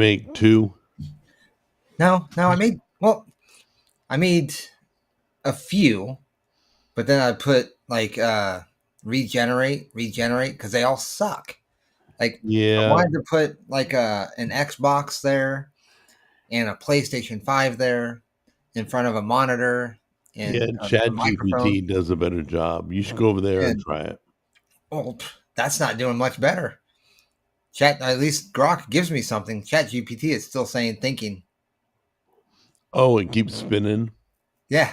make two? No, I made a few, but then I put like regenerate because they all suck. Like I Yeah, wanted to put like an Xbox there and a PlayStation 5 there in front of a monitor yeah. and a Chat microphone. GPT does a better job. You should go over there and And try it. well, that's not doing much better. Chat, at least Grok gives me something. Chat GPT is still saying thinking. Oh, it keeps spinning. Yeah,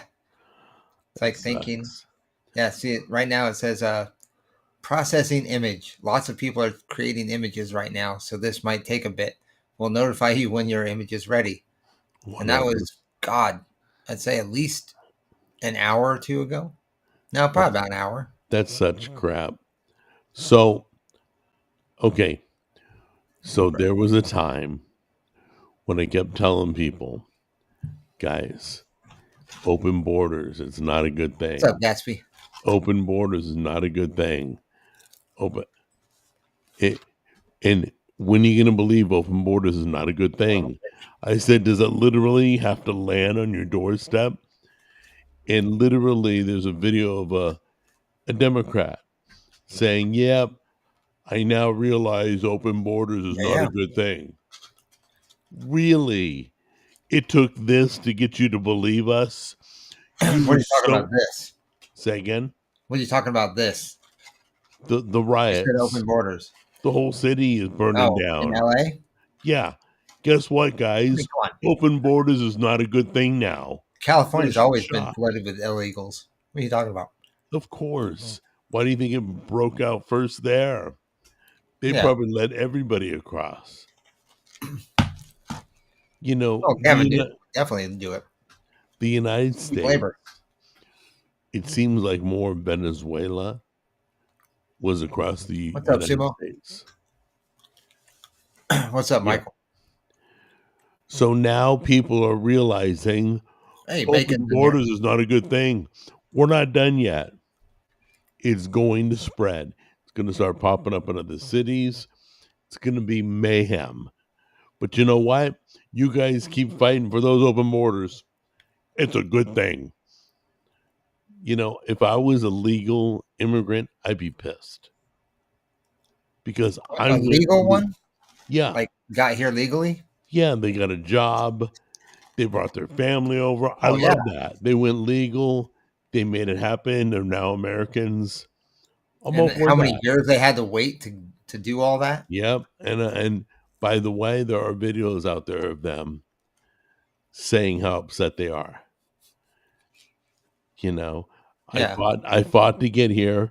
it's That like thinking. sucks. Yeah, see it right now. It says processing image. Lots of people are creating images right now, so this might take a bit. We'll notify you when your image is ready. And that Whatever. was God. I'd say at least an hour or two ago. No, probably about an hour. That's such crap. So, okay. So there was a time when I kept telling people, guys, open borders, it's not a good What's up, thing. Gatsby? Open borders is not a good thing. Open it, and when are you going to believe open borders is not a good thing? I said, does it literally have to land on your doorstep? And literally, there's a video of a Democrat saying, yep, I now realize open borders is not Yeah. a good thing. Really? It took this to get you to believe us? You What are were you talking about so. this? Say again? What are you talking about this? The You said open riots. borders. The whole city is burning Oh, in down. LA? Yeah. Guess what, I mean, guys? come on. Open borders is not a good thing now. What a California's always been shock. flooded with illegals. What are you talking about? Of course. Why do you think it broke out first there? They Yeah. probably let everybody across. You know, Oh, Kevin, dude. Definitely do it. The United Cheap States, labor. it seems like more Venezuela was across the What's up, United Sumo? States. What's up, Yeah. Michael? So now people are realizing Hey, open Bacon's in here. borders is not a good thing. We're not done yet. It's going to spread. It's going to start popping up in other cities. It's going to be mayhem. But you know what? You guys keep fighting for those open borders. It's a good thing. You know, if I was a legal immigrant, I'd be pissed because I A went, legal one? yeah, Like, got here legally? yeah, they got a job. They brought their family over. I Oh, yeah. love that. They went legal. They made it happen. They're now Americans. I'm all And for how many that. years they had to wait to do all that? Yep. And by the way, there are videos out there of them saying how upset they are. You know, Yeah. I fought to get here,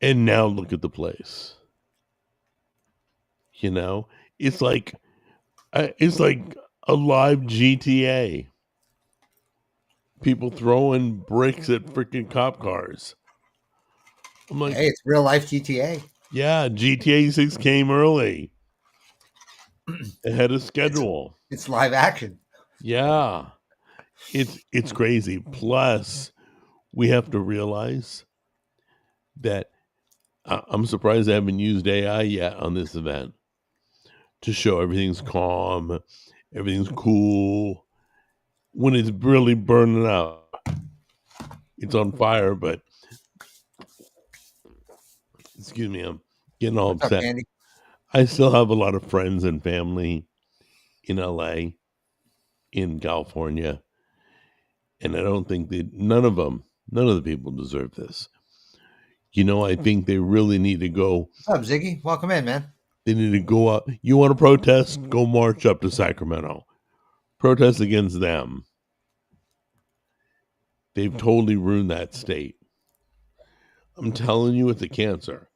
and now look at the place. You know, it's like it's like a live GTA. People throwing bricks at freaking cop cars. I'm like, Hey, it's real life GTA. yeah, GTA 6 came early, ahead of It's schedule. it's live action. Yeah, it's crazy. Plus, we have to realize that I'm surprised I haven't used AI yet on this event to show everything's calm, everything's cool. When it's really burning up, it's on fire. But excuse me, I'm getting all What's up, upset. Andy? I still have a lot of friends and family in LA, in California, and I don't think none of the people deserve this. You know, I think they really need to go. What's up, Ziggy? Welcome in, man. They need to go up. You want to protest? Go march up to Sacramento. Protest against them. They've totally ruined that state. I'm telling you, it's a cancer.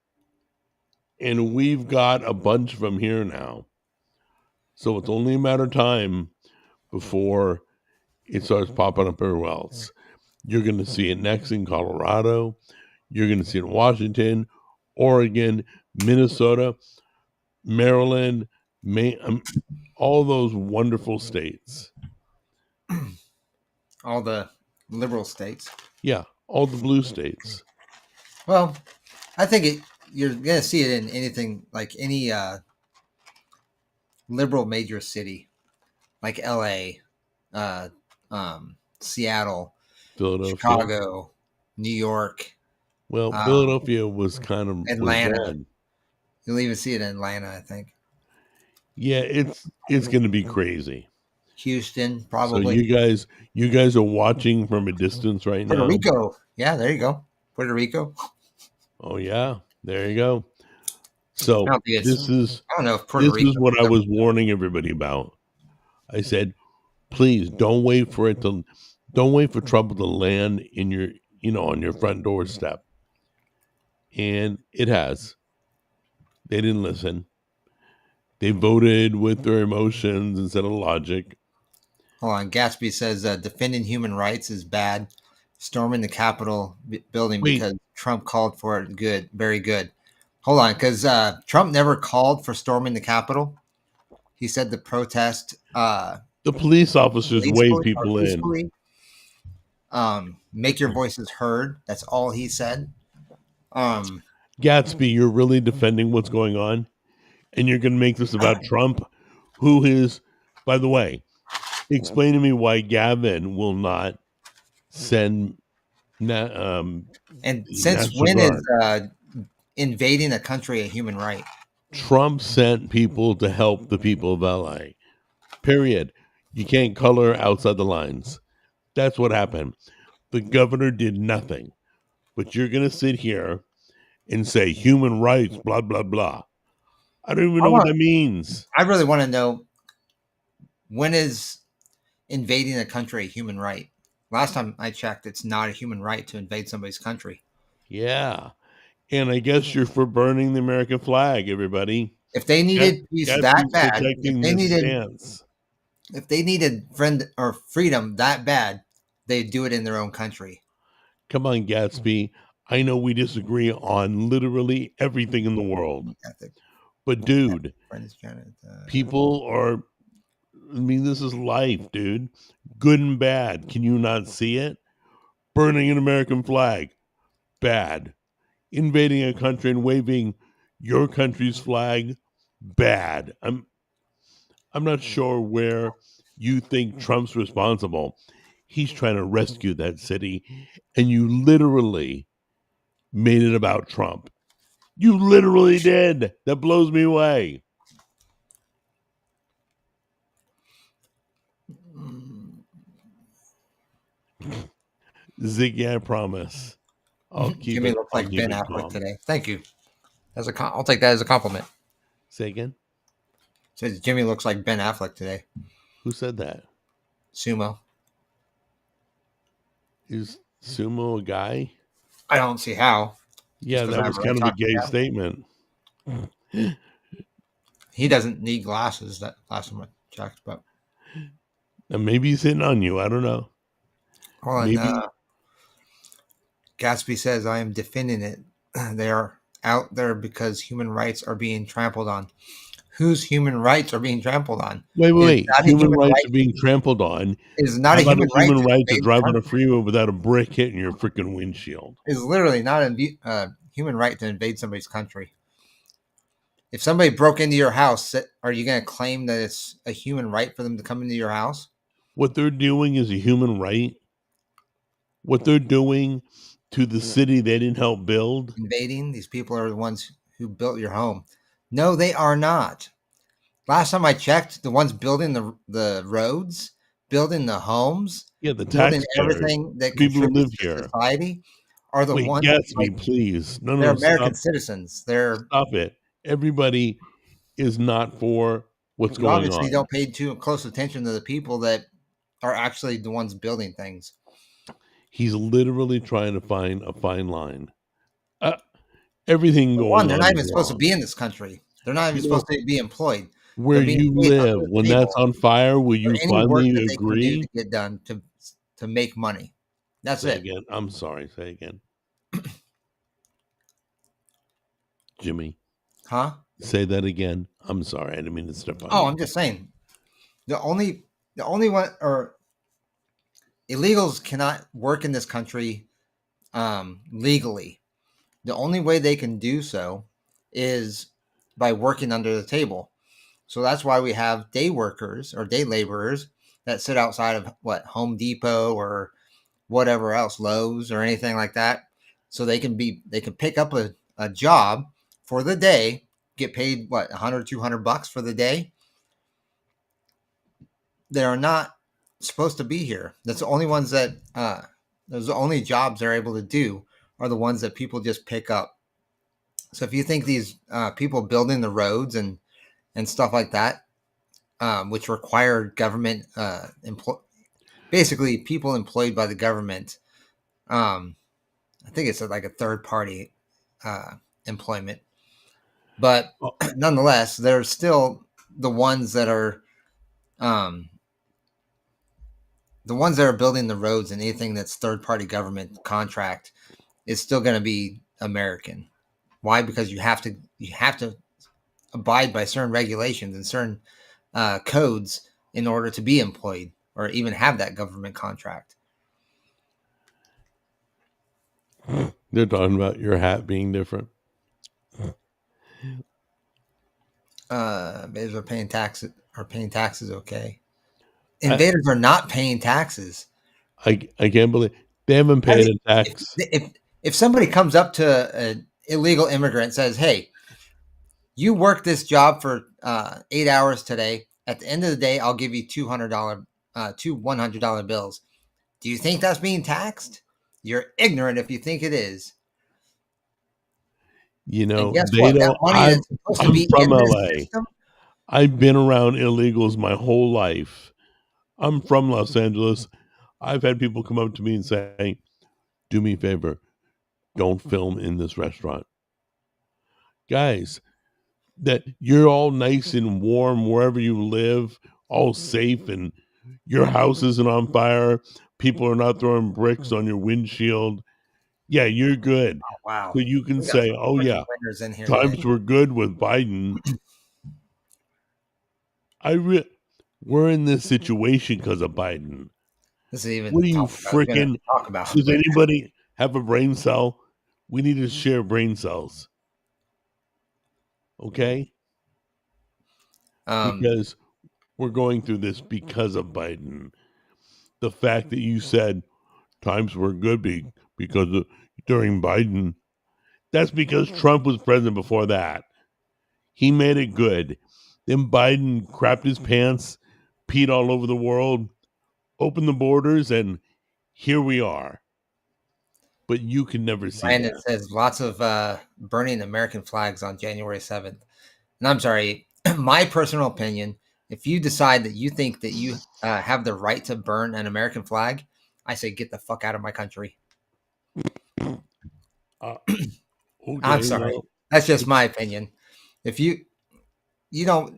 And we've got a bunch of them here now. So it's only a matter of time before it starts popping up everywhere else. You're going to see it next in Colorado. You're going to see it in Washington, Oregon, Minnesota, Maryland, Maine, all those wonderful states. All the liberal states. Yeah, all the blue states. Well, I think you're gonna see it in anything like any liberal major city like L.A., uh, Seattle, Philadelphia. Chicago, New York, Well, um, Philadelphia was Atlanta. red. You'll even see it in Atlanta, I think. Yeah, it's going to be crazy. Houston, So probably. you guys are watching from a distance right Puerto now. Rico. Yeah, there you go. Puerto Rico. Oh yeah, there you go. I So don't think it's. I don't know if Puerto this is Rico. what I was warning everybody about. I said, please don't wait for trouble to land in your on your front doorstep. And it has. They didn't listen. They voted with their emotions instead of logic. Hold on. Gatsby says defending human rights is bad. Storming the Capitol building Wait, because Trump called for it. Good. Very good. Hold on. Because Trump never called for storming the Capitol. He said the protest the police officers wave people in. peacefully. Make your voices heard. That's all he said. Gatsby, you're really defending what's going on, and you're going to make this about Trump, who is, by the way, explain to me why Gavin will not send. And since National when Guard. is invading a country a human right? Trump sent people to help the people of LA. Period. You can't color outside the lines. That's what happened. The governor did nothing. But you're going to sit here and say human rights, blah, blah, blah. I don't even know what that means. I really want to know, when is invading a country a human right? Last time I checked, it's not a human right to invade somebody's country. Yeah. And I guess you're for burning the American flag, everybody. If they needed peace that bad, stance. if they needed friend or freedom that bad, they'd do it in their own country. Come on, Gatsby. I know we disagree on literally everything in the world. But dude, people are, I mean, this is life, dude. Good and bad. Can you not see it? Burning an American flag, bad. Invading a country and waving your country's flag, bad. I'm not sure where you think Trump's responsible. He's trying to rescue that city, and you literally made it about Trump. You literally did. That blows me away. Ziggy, I promise. I'll keep Jimmy it. looks like Ben Affleck today. Thank you. I'll take that as a compliment. Say again. Says Jimmy looks like Ben Affleck today. Who said that? Sumo. Is Sumo a guy? I don't see how. Yeah, that was kind of a gay statement. He doesn't need glasses. That last time I checked, but and maybe he's hitting on you. I don't know. Hold on. Gatsby says, I am defending it. They are out there because human rights are being trampled on. Whose human rights are being trampled on? Wait. Human rights are being trampled on. Is not a human right to drive on a freeway without a brick hitting your freaking windshield. It's literally not a human right to invade somebody's country. If somebody broke into your house, are you going to claim that it's a human right for them to come into your house? What they're doing is a human right. What they're doing to the city they didn't help build. Invading, these people are the ones who built your home. No, they are not. Last time I checked, the ones building the roads, building the homes, the building everything that people who live to here, society, are the ones. Gatsby, please. No, they're American citizens. Stop it. Everybody is not for what's going on. Obviously, don't pay too close attention to the people that are actually the ones building things. He's literally trying to find a fine line. Everything going on. They're not even supposed to be in this country. They're not even supposed to be employed. Where you live, when that's on fire, will you finally agree to get done to make money? That's it. Again, I'm sorry. Say again, Jimmy. Huh? Say that again. I'm sorry. I didn't mean to step on. I'm just saying. The only one, or illegals cannot work in this country legally. The only way they can do so is by working under the table. So that's why we have day workers or day laborers that sit outside of what Home Depot or whatever else, Lowe's or anything like that. So they can pick up a job for the day, get paid what, 100, $200 for the day. They are not supposed to be here. That's the only ones that those are the only jobs they're able to do are the ones that people just pick up. So if you think these people building the roads and stuff like that, which require government basically people employed by the government, I think it's like a third party employment, but Oh, nonetheless, they're still the ones that are building the roads, and anything that's third party government contract is still going to be American. Why? Because you have to abide by certain regulations and certain codes in order to be employed or even have that government contract. they're talking about your hat being different. Invaders are paying taxes. Okay. Invaders are not paying taxes. I can't believe they haven't paid a tax. If somebody comes up to an illegal immigrant and says, "Hey, you work this job for 8 hours today. At the end of the day, I'll give you $200, two $100 bills." Do you think that's being taxed? You're ignorant if you think it is. You know, And guess they what? That don't. money that's supposed to I'm be from in this LA. system. I've been around illegals my whole life. I'm from Los Angeles. I've had people come up to me and say, "Do me a favor, don't film in this restaurant." Guys, that you're all nice and warm wherever you live, all safe, and your house isn't on fire. People are not throwing bricks on your windshield. Yeah, you're good. Oh, wow. So you can We got say, some "Oh yeah, winners in here today. times were good with Biden." We're in this situation because of Biden. This is even What are you freaking freaking? talk about. Does anybody have a brain cell? We need to share brain cells. Okay? Because we're going through this because of Biden. The fact that you said times were good because of, during Biden, that's because Trump was president before that. He made it good. Then Biden crapped his pants, peed all over the world, opened the borders, and here we are. But you can never see Brandon that. says lots of burning American flags on January 7th. And I'm sorry, my personal opinion, if you decide that you think that you have the right to burn an American flag, I say get the fuck out of my country. Okay, I'm sorry. well, That's just my opinion. If you don't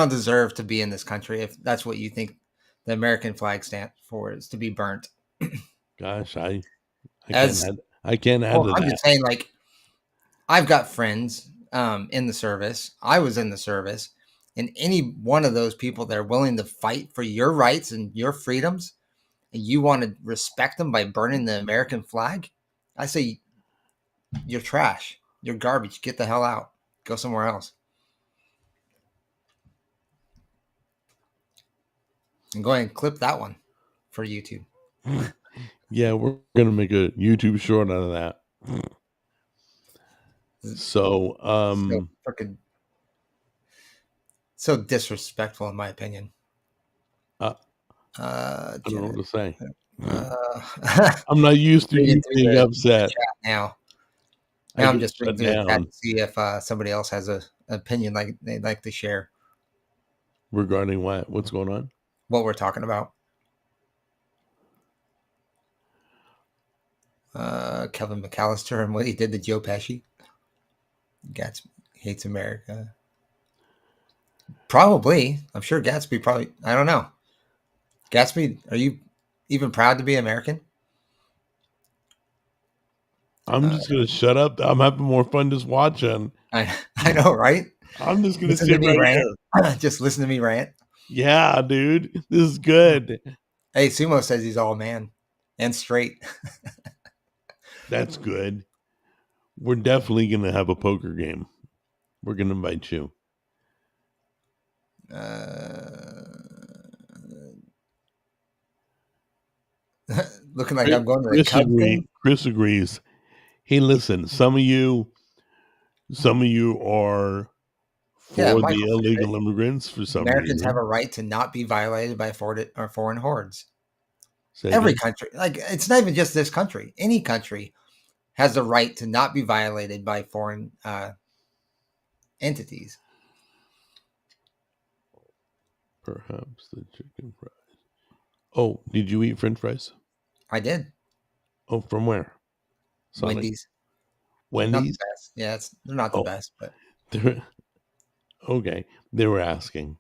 deserve to be in this country if that's what you think the American flag stands for, is to be burnt. gosh, I As can't add to I'm that. just saying, like, I've got friends in the service. I was in the service, and any one of those people that are willing to fight for your rights and your freedoms, and you want to respect them by burning the American flag, I say you're trash. You're garbage. Get the hell out. Go somewhere else. And go ahead and clip that one for YouTube. Yeah, we're gonna make a YouTube short out of that. So, freaking so disrespectful, in my opinion. I don't know what to say. Uh, I'm not used to you reading through being the upset. chat now. I Now I'm get just reading shut through the chat down to see if somebody else has an opinion like they'd like to share regarding what's going on. what we're talking about. Kevin McAllister and what he did to Joe Pesci. Gatsby hates America. Probably. I'm sure Gatsby probably. I don't know. Gatsby, are you even proud to be American? I'm just gonna shut up. I'm having more fun just watching. I know, right? I'm just gonna Listen sit to me right rant. here. Just listen to me rant. Yeah, dude, this is good. Hey, Sumo says he's all man and straight. That's good. We're definitely gonna have a poker game. We're gonna invite you. Looking like I'm going to the Chris Cubs game. Chris agrees. Hey, listen, some of you are Yeah, for the Michael said it. illegal immigrants for some Americans have reason. a right to not be violated by foreign hordes. Say Every again. country, like it's not even just this country. Any country has the right to not be violated by foreign entities. Perhaps the chicken fries. Oh, did you eat French fries? I did. Oh, from where? Sonic? Wendy's, not the Wendy's? best. Yeah, they're not the Oh, best, but okay. They were asking.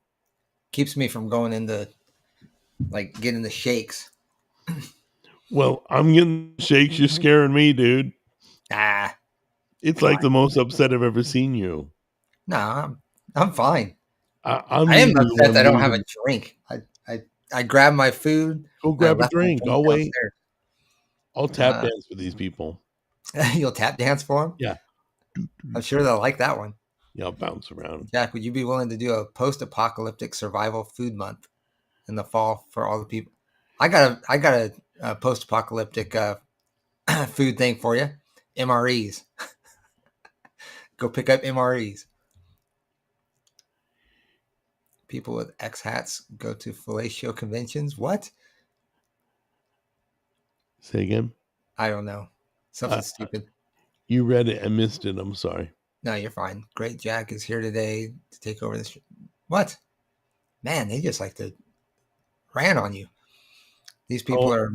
keeps me from going into like getting the shakes. Well, I'm getting shakes. You're scaring me, dude. Ah, It's like the most upset I've ever seen you. no, I'm fine. I'm I am usually the upset one that I don't have a losing. drink. I grabbed my food. Go I grab a left my drink. drink I'll wait. downstairs. I'll tap dance for these people. You'll tap dance for them? Yeah. I'm sure they'll like that one. Yeah, I'll bounce around. Jack, would you be willing to do a post-apocalyptic survival food month in the fall for all the people? I got a post-apocalyptic food thing for you. MREs. Go pick up MREs. People with X hats go to fellatio conventions. What? Say again. I don't know. Something stupid. You read it and missed it. I'm sorry. No, you're fine. Great Jack is here today to take over this. What? Man, they just like to ran on you. These people are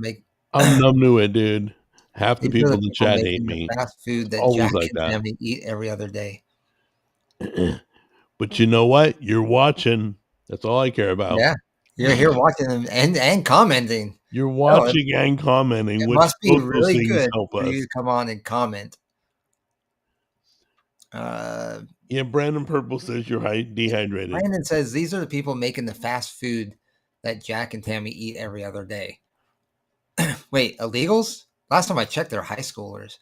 I'm numb to it, dude. Half the these are people in the chat hate making the me. fast food that Always Jack like and that. family eat every other day. But you know what? You're watching. That's all I care about. Yeah, you're here watching them and commenting. You're watching and commenting. It Which must be both those really things good help for you us. to come on and comment. Yeah, Brandon Purple says you're dehydrated. Brandon says these are the people making the fast food that Jack and Tammy eat every other day. Wait, illegals? Last time I checked, they're high schoolers.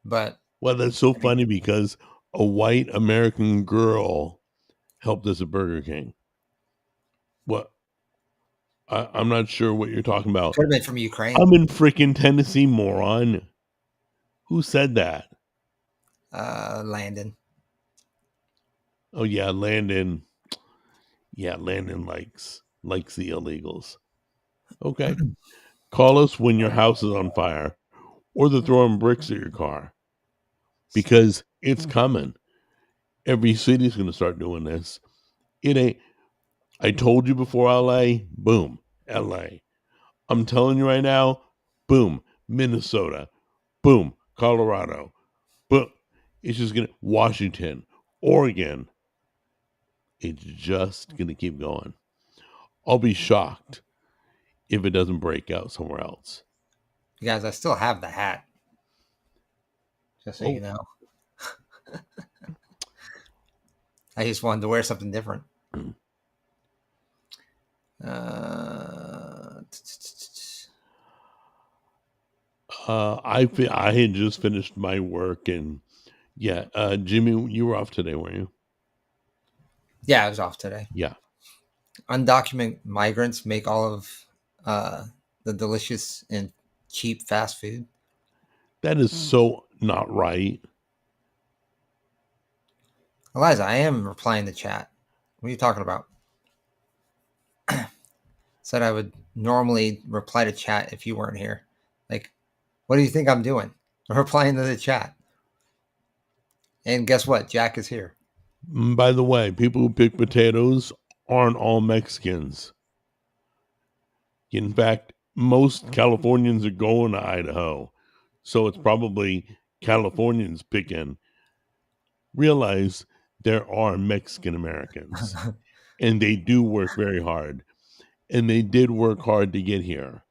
But well, that's so funny because a white American girl helped us at Burger King. What? I'm not sure what you're talking about. Could have been from Ukraine. I'm in freaking Tennessee, moron. Who said that? Landon. Oh yeah, Landon. Yeah, Landon likes the illegals. Okay. Call us when your house is on fire or they're throwing bricks at your car because it's coming. Every city's going to start doing this. It ain't. I told you before LA, boom, LA. I'm telling you right now, boom, Minnesota, boom, Colorado, boom. It's just going to, Washington, Oregon. It's just going to keep going. I'll be shocked if it doesn't break out somewhere else. You guys, I still have the hat. Just so you know. I just wanted to wear something different. I had just finished my work and yeah, Jimmy, you were off today, weren't you? Yeah, I was off today. Yeah. Undocumented migrants make all of the delicious and cheap fast food. That is so not right. Eliza, I am replying to chat. What are you talking about? Said I would normally reply to chat if you weren't here. Like, what do you think I'm doing? I'm replying to the chat. And guess what? Jack is here. By the way, people who pick potatoes aren't all Mexicans. In fact, most Californians are going to Idaho. So it's probably Californians picking. Realize there are Mexican Americans and they do work very hard. And they did work hard to get here.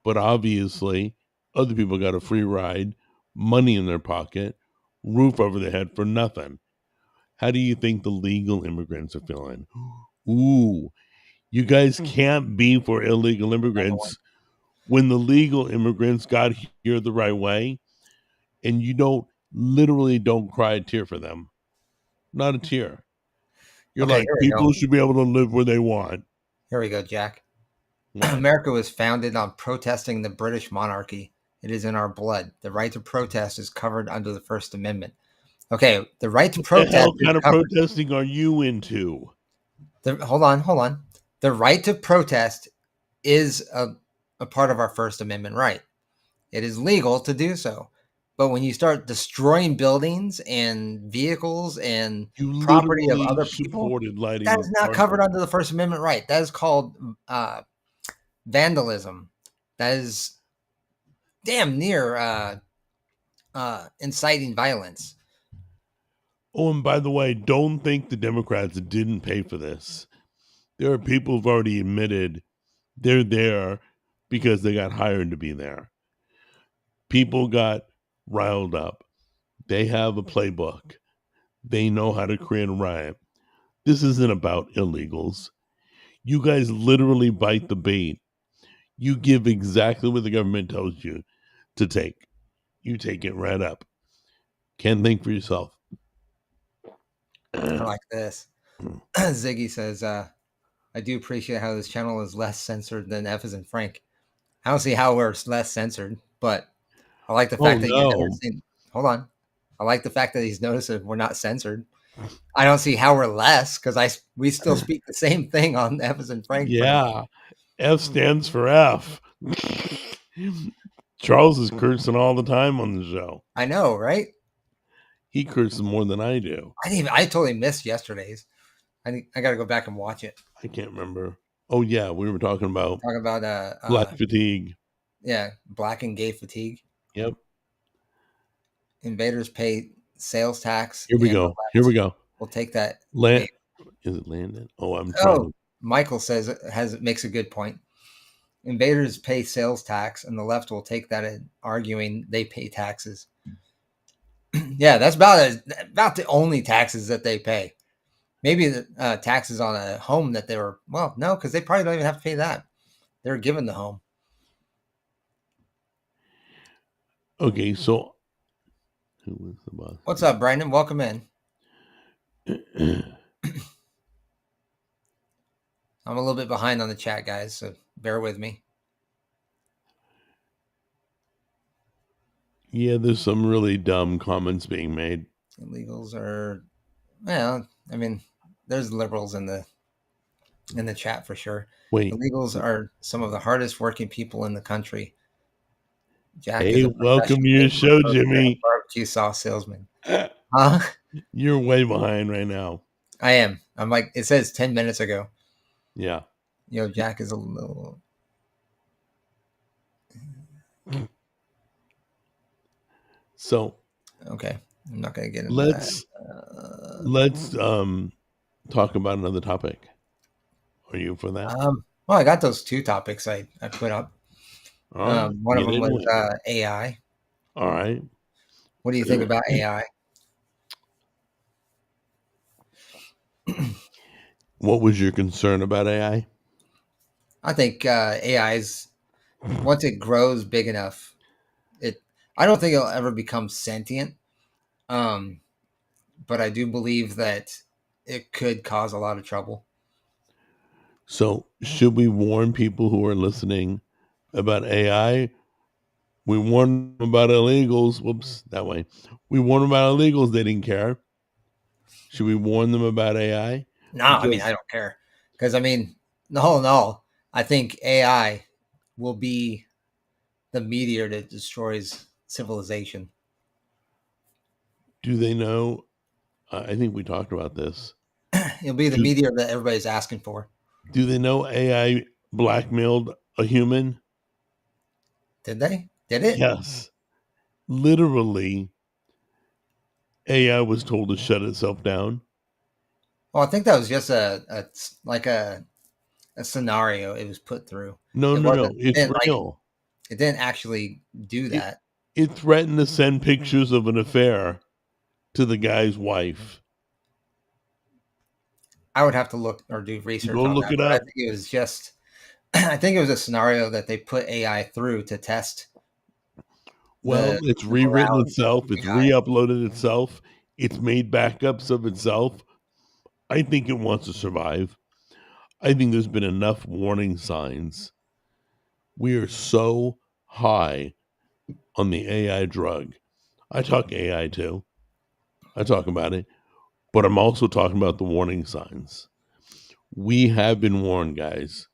But obviously, other people got a free ride, money in their pocket, roof over their head for nothing. How do you think the legal immigrants are feeling? Ooh, you guys can't be for illegal immigrants when the legal immigrants got here the right way, and you literally don't cry a tear for them. Not a tear. You're Okay, like, here we go. people should be able to live where they want. Here we go, Jack. What? America was founded on protesting the British monarchy. It is in our blood. The right to protest is covered under the First Amendment. Okay, the right to What the protest hell is kind of covered. protesting are you into? Hold on. The right to protest is a part of our First Amendment right. It is legal to do so. But when you start destroying buildings and vehicles and You property of literally other people, supported lighting that of is not cars covered on under the First Amendment right. That is called vandalism. That is damn near inciting violence. Oh, and by the way, don't think the Democrats didn't pay for this. There are people who've already admitted they're there because they got hired to be there. People got riled up. They have a playbook. They know how to create a riot. This isn't about illegals. You guys literally bite the bait. You give exactly what the government tells you to take. You take it right up. Can't think for yourself. I like this. Ziggy says, I do appreciate how this channel is less censored than F's and Frank. I don't see how we're less censored, but I like the fact that you're noticing. Hold on. I like the fact that he's noticed that we're not censored. I don't see how we're less because we still speak the same thing on F's and Frank. Yeah. F stands for F. Charles is cursing all the time on the show. I know, right? He curses more than I do. I totally missed yesterday's. I got to go back and watch it. I can't remember. Oh yeah, we were talking about Black fatigue. Yeah, black and gay fatigue. Yep. Invaders pay sales tax. Here we go. We'll take that. Is it Landon? Oh, I'm trying. Michael says makes a good point. Invaders pay sales tax, and the left will take that in arguing they pay taxes. Yeah, that's about the only taxes that they pay. Maybe the taxes on a home that no, because they probably don't even have to pay that. They're given the home. Okay, so who was the boss? What's up, Brandon? Welcome in. I'm a little bit behind on the chat, guys, so bear with me. Yeah, there's some really dumb comments being made. Illegals are, I mean, there's liberals in the chat for sure. Wait, illegals are some of the hardest working people in the country. Jack hey, welcome to your show, Jimmy. Barbecue sauce salesman. Huh? You're way behind right now. I am. I'm like, it says 10 minutes ago. Yeah. Jack is a little. So. Okay. I'm not going to get into that. Let's talk about another topic. Are you for that? Well, I got those two topics I put up. One of them was AI. All right. What do you think about AI? What was your concern about AI? I think AI is, once it grows big enough, I don't think it'll ever become sentient. But I do believe that it could cause a lot of trouble. So should we warn people who are listening about AI? We warn them about illegals. Whoops, that way. We warn them about illegals. They didn't care. Should we warn them about AI? No, I mean, I don't care. Because, no. I think AI will be the meteor that destroys civilization. Do they know? I think we talked about this. It'll be the meteor that everybody's asking for. Do they know AI blackmailed a human? Did they? Did it? Yes. Literally, AI was told to shut itself down. Well, I think that was just a scenario it was put through. No. It's real. It didn't actually do that. It threatened to send pictures of an affair to the guy's wife. I would have to look or do research. Go look it up. I think it was just. I think it was a scenario that they put AI through to test. Well, it's rewritten itself. It's re-uploaded itself. It's made backups of itself. I think it wants to survive. I think there's been enough warning signs. We are so high on the AI drug. I talk AI too. I talk about it, but I'm also talking about the warning signs. We have been warned, guys.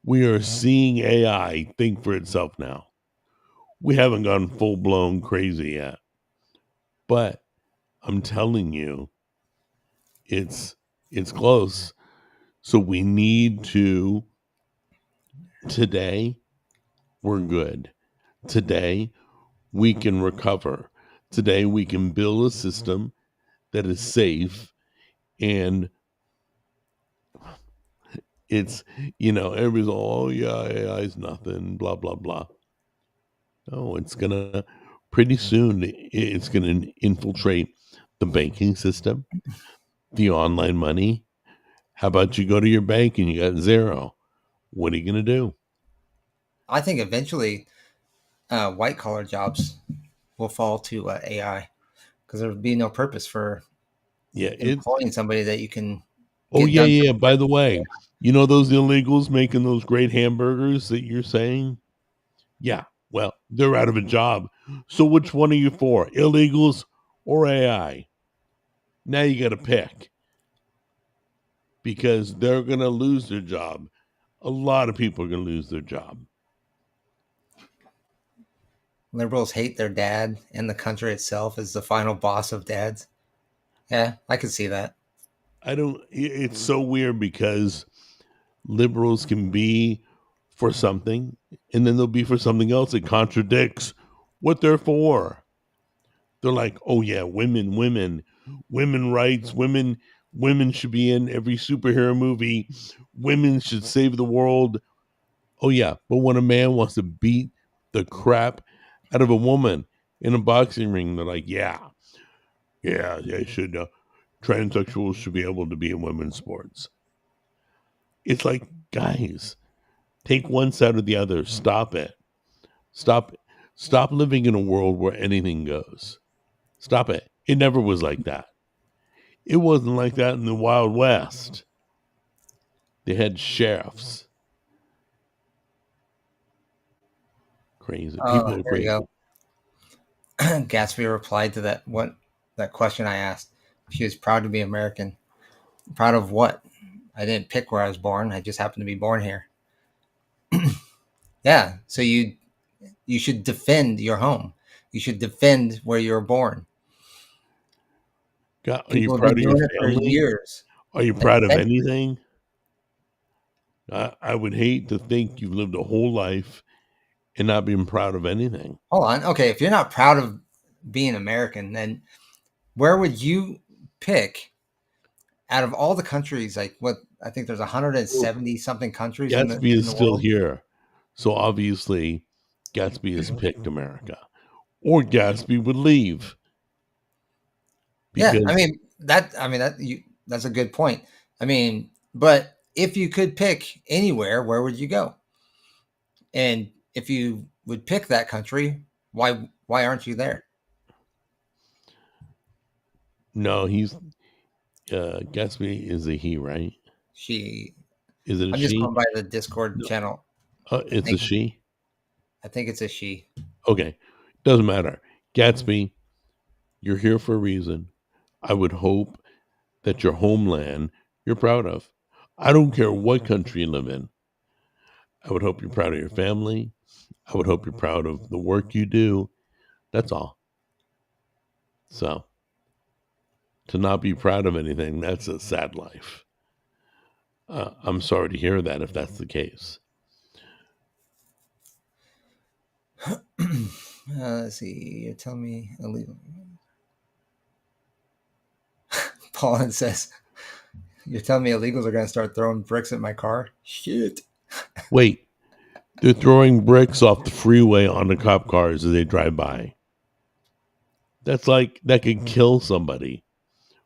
We are seeing AI think for itself now. We haven't gone full blown crazy yet, but I'm telling you, it's close. So we need to today we're good. Today we can recover. Today we can build a system that is safe and it's everybody's oh yeah, AI is nothing, blah blah blah. No, it's gonna pretty soon it's gonna infiltrate the banking system, the online money. How about you go to your bank and you got zero? What are you gonna do? I think eventually white collar jobs will fall to AI because there would be no purpose for Yeah, it's employing somebody that you can oh get yeah, done. yeah. By the way, you know those illegals making those great hamburgers that you're saying? Yeah, well, they're out of a job. So which one are you for? Illegals or AI? Now you got to pick because they're going to lose their job. A lot of people are going to lose their job. Liberals hate their dad, and the country itself is the final boss of dads. Yeah, I can see that. I don't, it's so weird because liberals can be for something and then they'll be for something else that contradicts what they're for. They're like, oh yeah, women rights, women should be in every superhero movie, women should save the world. Oh yeah, but when a man wants to beat the crap out of a woman in a boxing ring, they're like, yeah, they should. Transsexuals should be able to be in women's sports. It's like, guys, take one side or the other. Stop it. Stop. Stop living in a world where anything goes. Stop it. It never was like that. It wasn't like that in the Wild West. They had sheriffs. Crazy. People Oh, are there you crazy. go. Gatsby replied to that question I asked. She was proud to be American. Proud of what? I didn't pick where I was born. I just happened to be born here. Yeah. So you should defend your home. You should defend where you were born. God, are you People have been proud of your doing it for family? years Are you and proud of centuries. anything? I would hate to think you've lived a whole life and not being proud of anything. Hold on. Okay, if you're not proud of being American, then where would you pick out of all the countries? Like what? I think there's Well, 170 something countries in Gatsby is the still world. here. So obviously, Gatsby has picked America. Or Gatsby would leave Yeah, I because mean that's a good point. I mean, but if you could pick anywhere, where would you go? And if you would pick that country, why aren't you there? no, he's Gatsby is a he, right? She Is it a I'm just she? going by the Discord No, channel. I it's a think she. I think it's a she. Okay, doesn't matter. Gatsby, you're here for a reason. I would hope that your homeland you're proud of. I don't care what country you live in. I would hope you're proud of your family. I would hope you're proud of the work you do. That's all. So, to not be proud of anything, that's a sad life. I'm sorry to hear that if that's the case. Let's see. You're telling me illegal. Paulin says, "You're telling me illegals are going to start throwing bricks at my car? Shit." Wait, they're throwing bricks off the freeway onto cop cars as they drive by. That's like, that could kill somebody,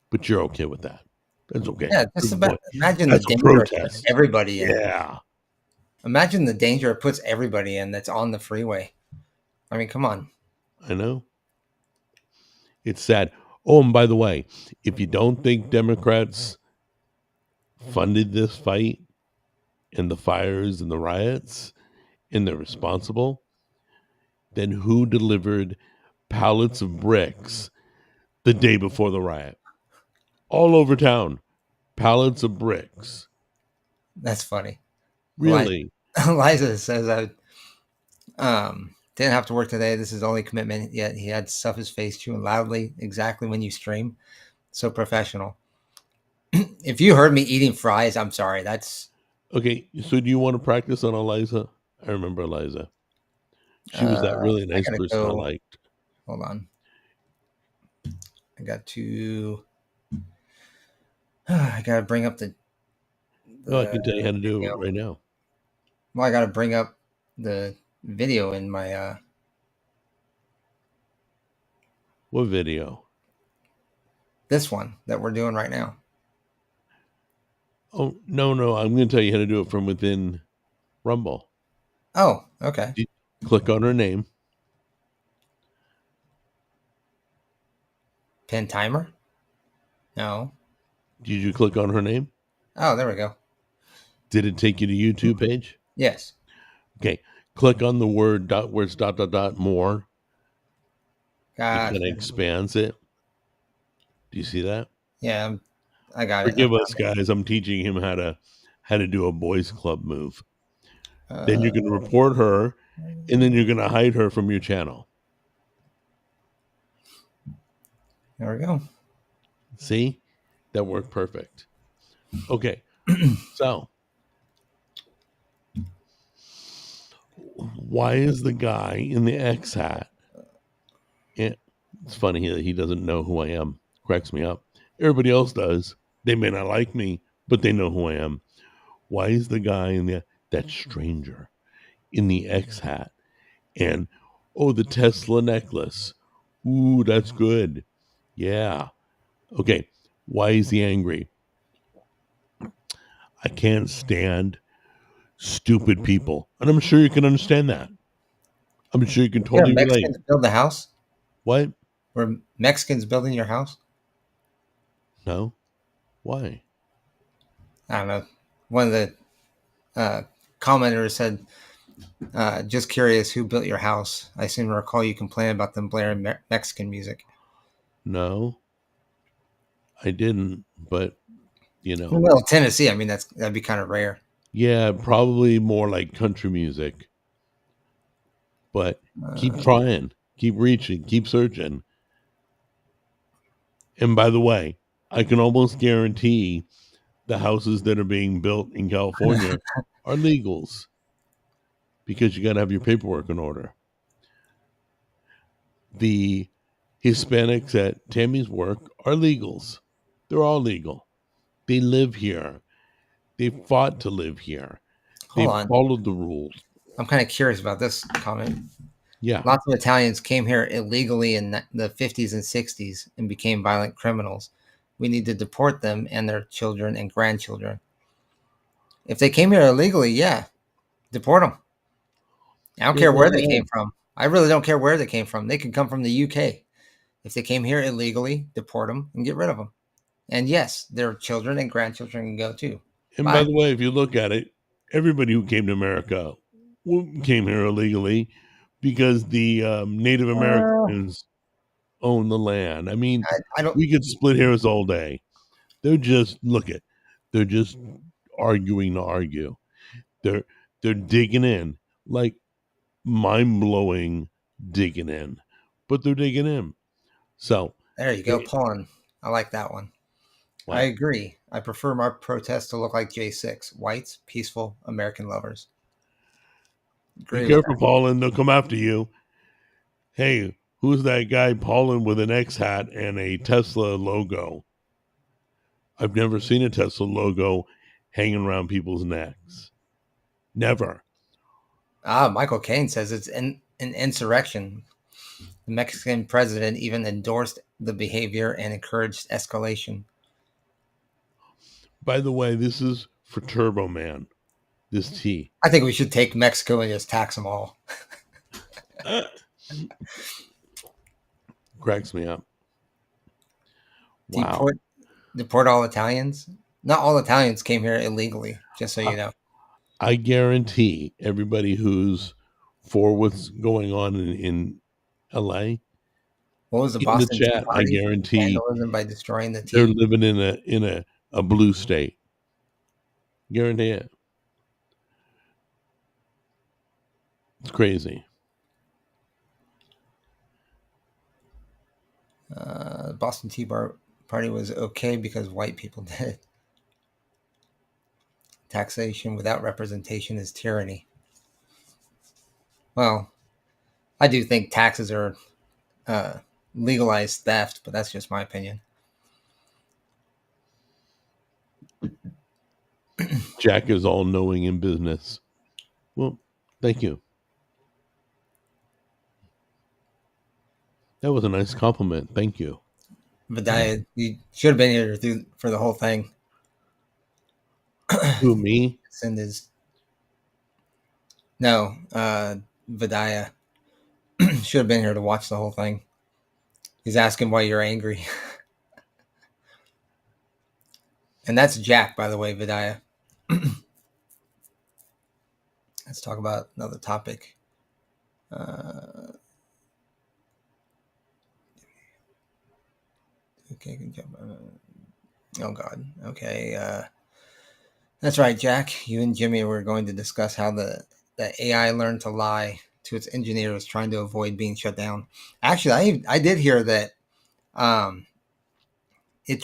but you're okay with that. That's okay. Yeah, just Good boy. about imagine the That's a danger it puts protest. everybody in. Yeah, Imagine the danger it puts everybody in that's on the freeway. I mean, come on. I know. It's sad. Oh, and by the way, if you don't think Democrats funded this fight and the fires and the riots and they're responsible, then who delivered pallets of bricks the day before the riot? All over town, pallets of bricks. That's funny. Really? Liza says I didn't have to work today. This is the only commitment yet. He had to stuff his face chewing loudly exactly when you stream. So professional. If you heard me eating fries, I'm sorry. That's Okay, so do you want to practice on Eliza? I remember Eliza. She was that really I nice gotta person I go. liked. Hold on. I got to. I gotta bring up the. No, I can tell you how to do video. it right now. Well, I gotta bring up the video in my What video? this one that we're doing right now. Oh, no, I'm going to tell you how to do it from within Rumble. Oh, okay. Click on her name. Pin timer? No. Did you click on her name? Oh, there we go. Did it take you to YouTube page? Yes. Okay. Click on the word dot where it's dot more. It kind of expands it. Do you see that? Yeah, I got Forgive us, guys. I'm teaching him how to do a boys club move. Then you're going to report her, and then you're going to hide her from your channel. There we go. See? That worked perfect. Okay. So, why is the guy in the X hat? It's funny that he doesn't know who I am. Cracks me up. Everybody else does. They may not like me, but they know who I am. Why is the guy in that stranger in the X hat? And, oh, the Tesla necklace. Ooh, that's good. Yeah. Okay. Why is he angry? I can't stand stupid people. And I'm sure you can understand that. I'm sure you can totally relate. Mexicans build the house? What? Were Mexicans building your house? No. Why? I don't know. One of the commenters said, just curious who built your house. I seem to recall you complain about them blaring Mexican music. No, I didn't, but Well, Tennessee, I mean, that'd be kind of rare. Yeah, probably more like country music. But keep trying, keep reaching, keep searching. And by the way, I can almost guarantee the houses that are being built in California are legals because you got to have your paperwork in order. The Hispanics at Tammy's work are legals. They're all legal. They live here. They fought to live here. They followed the rules. I'm kind of curious about this comment. Yeah. Lots of Italians came here illegally in the 50s and 60s and became violent criminals. We need to deport them and their children and grandchildren. If they came here illegally, yeah, deport them. I don't care where they came from. I really don't care where they came from. They could come from the UK. If they came here illegally, deport them and get rid of them. And yes, their children and grandchildren can go too. And by the way, if you look at it, everybody who came to America came here illegally because the Native Americans own the land. I mean, we could split hairs all day. They're just they're just arguing to argue. They're digging in, like mind-blowing digging in, but they're digging in. So there you go, pawn. I like that one. Wow. I agree. I prefer my protests to look like J6. Whites, peaceful American lovers. Be careful, Paulin. They'll come after you. Hey, who's that guy, Paulin, with an X hat and a Tesla logo? I've never seen a Tesla logo hanging around people's necks. Never. Michael Caine says it's an insurrection. The Mexican president even endorsed the behavior and encouraged escalation. By the way, this is for Turbo Man. This tea. I think we should take Mexico and just tax them all. Cracks me up. Wow. Deport all Italians? Not all Italians came here illegally, just so you know. I guarantee everybody who's for what's going on in LA What was the in the Boston Tea chat, I Party? guarantee Vandalism by destroying the they're tea. living in a blue state. Guarantee it. It's crazy. Boston Tea Party was okay because white people did it. Taxation without representation is tyranny. Well, I do think taxes are legalized theft, but that's just my opinion. Jack is all knowing in business. Well, thank you. That was a nice compliment. Thank you. Vidya, you should have been here for the whole thing. Who, me? Send his no, Vidya should have been here to watch the whole thing. He's asking why you're angry. And that's Jack, by the way, Vidya. Let's talk about another topic. Okay, good job. Oh, God. Okay. That's right, Jack. You and Jimmy were going to discuss how the AI learned to lie to its engineers trying to avoid being shut down. Actually, I did hear that it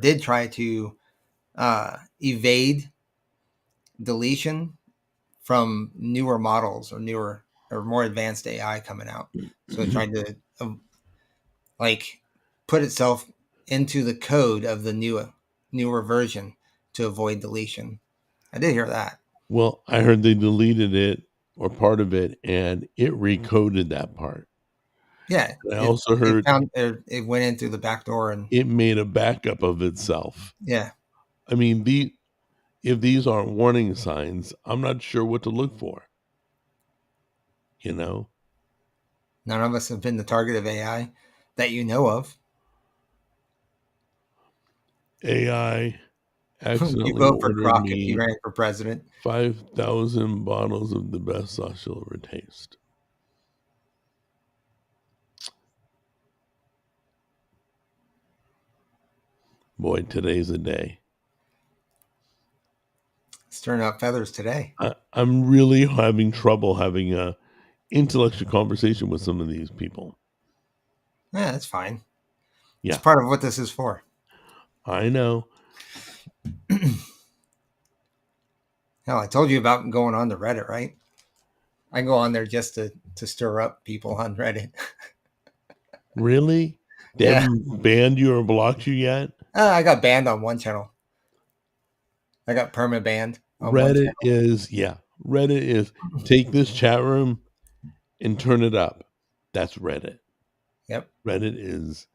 did try to evade deletion from newer models or more advanced AI coming out. So it tried to put itself into the code of the newer version to avoid deletion. I did hear that. Well, I heard they deleted it or part of it, and it recoded that part. Yeah. I also heard it went in through the back door and it made a backup of itself. Yeah. I mean, if these aren't warning signs, I'm not sure what to look for. You know? None of us have been the target of AI that you know of. AI accidentally You vote for ordered Croc if me he ran for president. 5,000 bottles of the best sauce you'll ever taste. Boy, today's the day. Stirring up feathers today. I'm really having trouble having a intellectual conversation with some of these people. Yeah, that's fine. Yeah. It's part of what this is for. I know. Hell, I told you about going on to Reddit, right? I go on there just to stir up people on Reddit. Really? They haven't banned you or blocked you yet? I got banned on one channel. I got perma banned. Reddit is take this chat room and turn it up. That's Reddit. Yep. Reddit is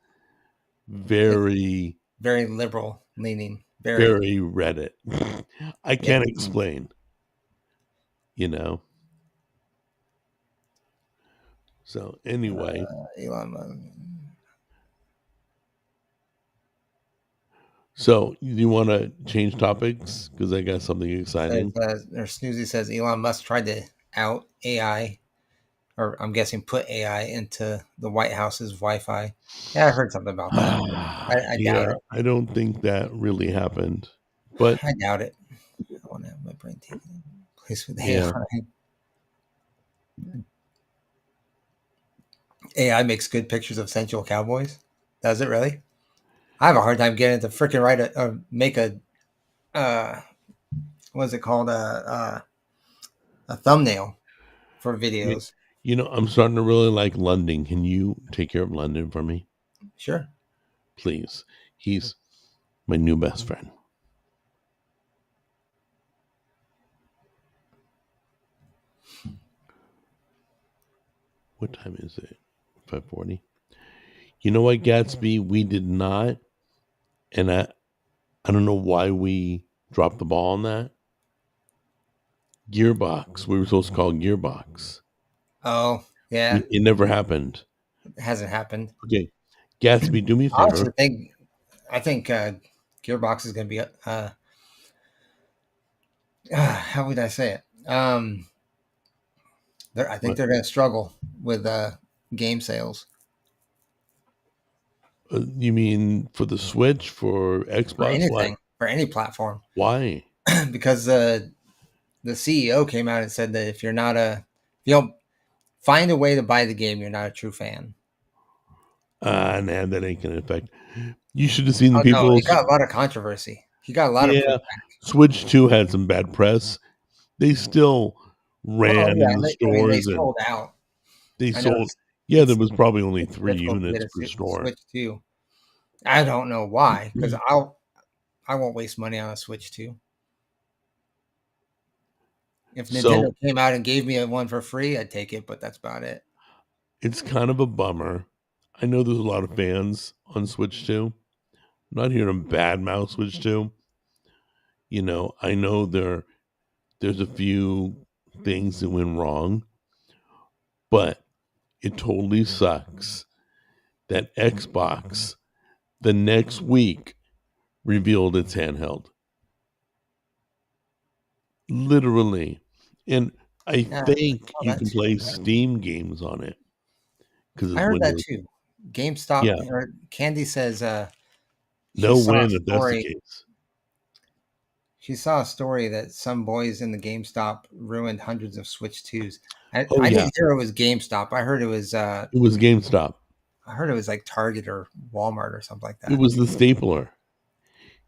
very liberal leaning. Very Reddit. I can't explain. You know. So anyway, Elon. So you want to change topics because I got something exciting. Or Snoozy says Elon Musk tried to out AI, or I'm guessing put AI into the White House's Wi-Fi. Yeah, I heard something about that. I doubt it. I don't think that really happened, but I doubt it. I want to have my brain taken place with AI. AI makes good pictures of sensual cowboys. Does it really? I have a hard time getting it to freaking make a what's it called, a thumbnail for videos. You know, I'm starting to really like London. Can you take care of London for me? Sure. Please. He's my new best friend. What time is it? 5:40. You know what, Gatsby? We did not, and I don't know why we dropped the ball on that. Gearbox. We were supposed to call Gearbox. Oh, yeah. It never happened. It hasn't happened. Okay. Gatsby, do me a favor. I think Gearbox is going to be how would I say it? I think What? they're going to struggle with game sales You mean for the Switch, for for Xbox? Like, anything, for any platform, why? because the CEO came out and said that if you don't find a way to buy the game, you're not a true fan. Nah, that ain't gonna affect. You should have seen the Oh no, people. he got a lot of controversy. He got a lot of Yeah, pushback. Switch 2 had some bad press. They still Well, ran yeah, in the I mean, they stores and sold out. they I know sold. Yeah, there it's was probably only 3 difficult to get units a per store. Switch 2. I don't know why, because I won't waste money on a Switch 2. If So Nintendo came out and gave me one for free, I'd take it, but that's about it. it's kind of a bummer. I know there's a lot of fans on Switch 2. I'm not here to badmouth Switch 2. I know there's a few things that went wrong, but it totally sucks that Xbox the next week revealed its handheld. Literally. And I Yeah, think oh, you that can too. play Steam games on it because I it's heard that Windows. too. GameStop Yeah, or Candy says she no saw way a that that's the story. case. She saw a story that some boys in the GameStop ruined hundreds of Switch 2s. Oh I yeah, didn't hear it was GameStop. it was GameStop. I heard it was like Target or Walmart or something like It that. was the stapler.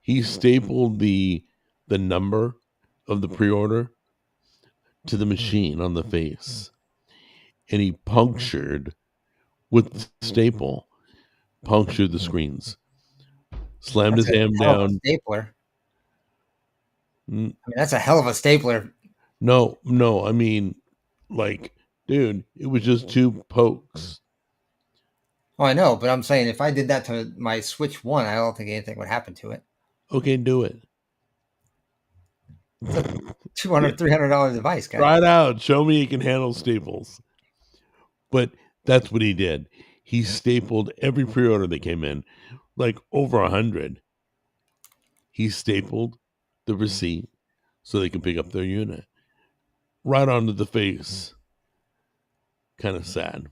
He stapled the number of the pre-order to the machine on the face, and he punctured with the staple, punctured the screens, slammed That's his a hand hell of a down. stapler. Mm, I mean, that's a hell of a stapler. no, I mean, like, dude, it was just 2 pokes. Oh, I know, but I'm saying if I did that to my Switch 1, I don't think anything would happen to it. Okay, do it. It's a $200, $300 device, guy. Try it out. Show me you can handle staples. But that's what he did. He stapled every pre-order that came in, like over 100. He stapled the receipt so they could pick up their unit right onto the face. Kind of sad.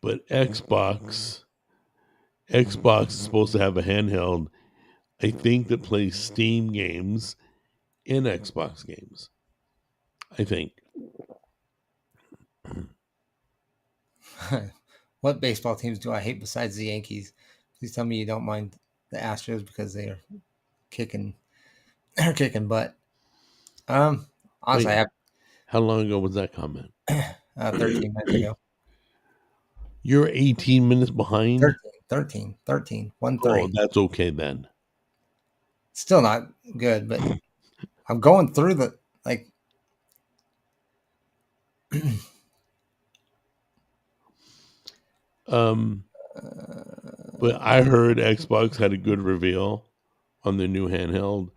But Xbox is supposed to have a handheld, I think, that plays Steam games in Xbox games. I think. What baseball teams do I hate besides the Yankees? Please tell me you don't mind the Astros because they are kicking they're kicking butt. Honestly, I Wait, have how long ago was that comment? 13 minutes ago. You're 18 minutes behind? 13, 1 Oh, 3. that's okay then. Still not good, but I'm going through the like Um, but I heard Xbox had a good reveal on their new handheld.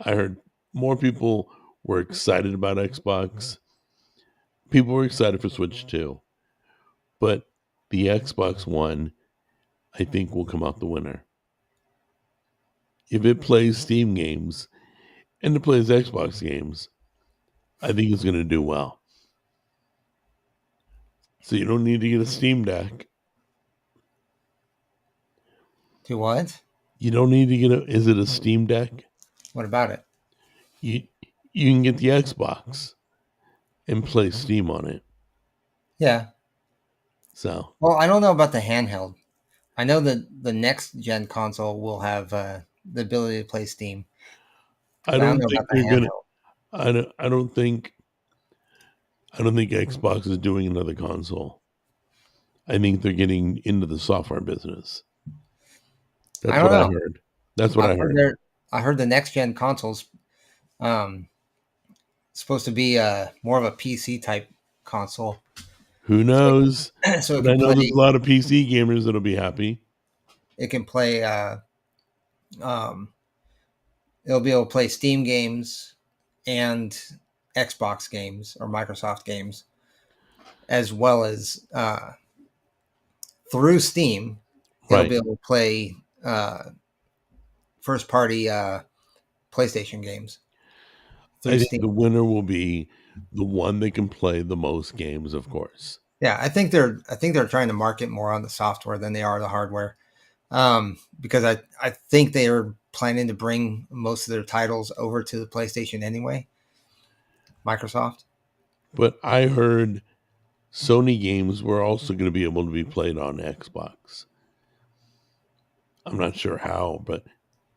I heard more people were excited about Xbox. People were excited for Switch too. But the Xbox One, I think, will come out the winner. If it plays Steam games and it plays Xbox games, I think it's going to do well. So you don't need to get a Steam Deck. to what? You don't need to get a. Is it a Steam Deck? What about it? You you can get the Xbox and play Steam on it. Yeah. So Well, I don't know about the handheld. I know that the next gen console will have the ability to play Steam, I but I don't don't know think about the they're gonna. handheld. I don't think Xbox is doing another console. I think they're getting into the software business. I That's don't what I know. heard. That's what I've I heard heard. there. I heard the next gen consoles um, supposed to be more of a PC type console, Who so knows? so it But I can know there's play. a lot of PC gamers that'll be happy. It can play. Um, it'll be able to play Steam games and Xbox games or Microsoft games, as well as through Steam. It'll Right. be able to play first party PlayStation games I through think Steam. the winner will be the one that can play the most games, of course. Yeah, I think they're trying to market more on the software than they are the hardware. Because I think they are planning to bring most of their titles over to the PlayStation anyway. Microsoft. But I heard Sony games were also going to be able to be played on Xbox. I'm not sure how, but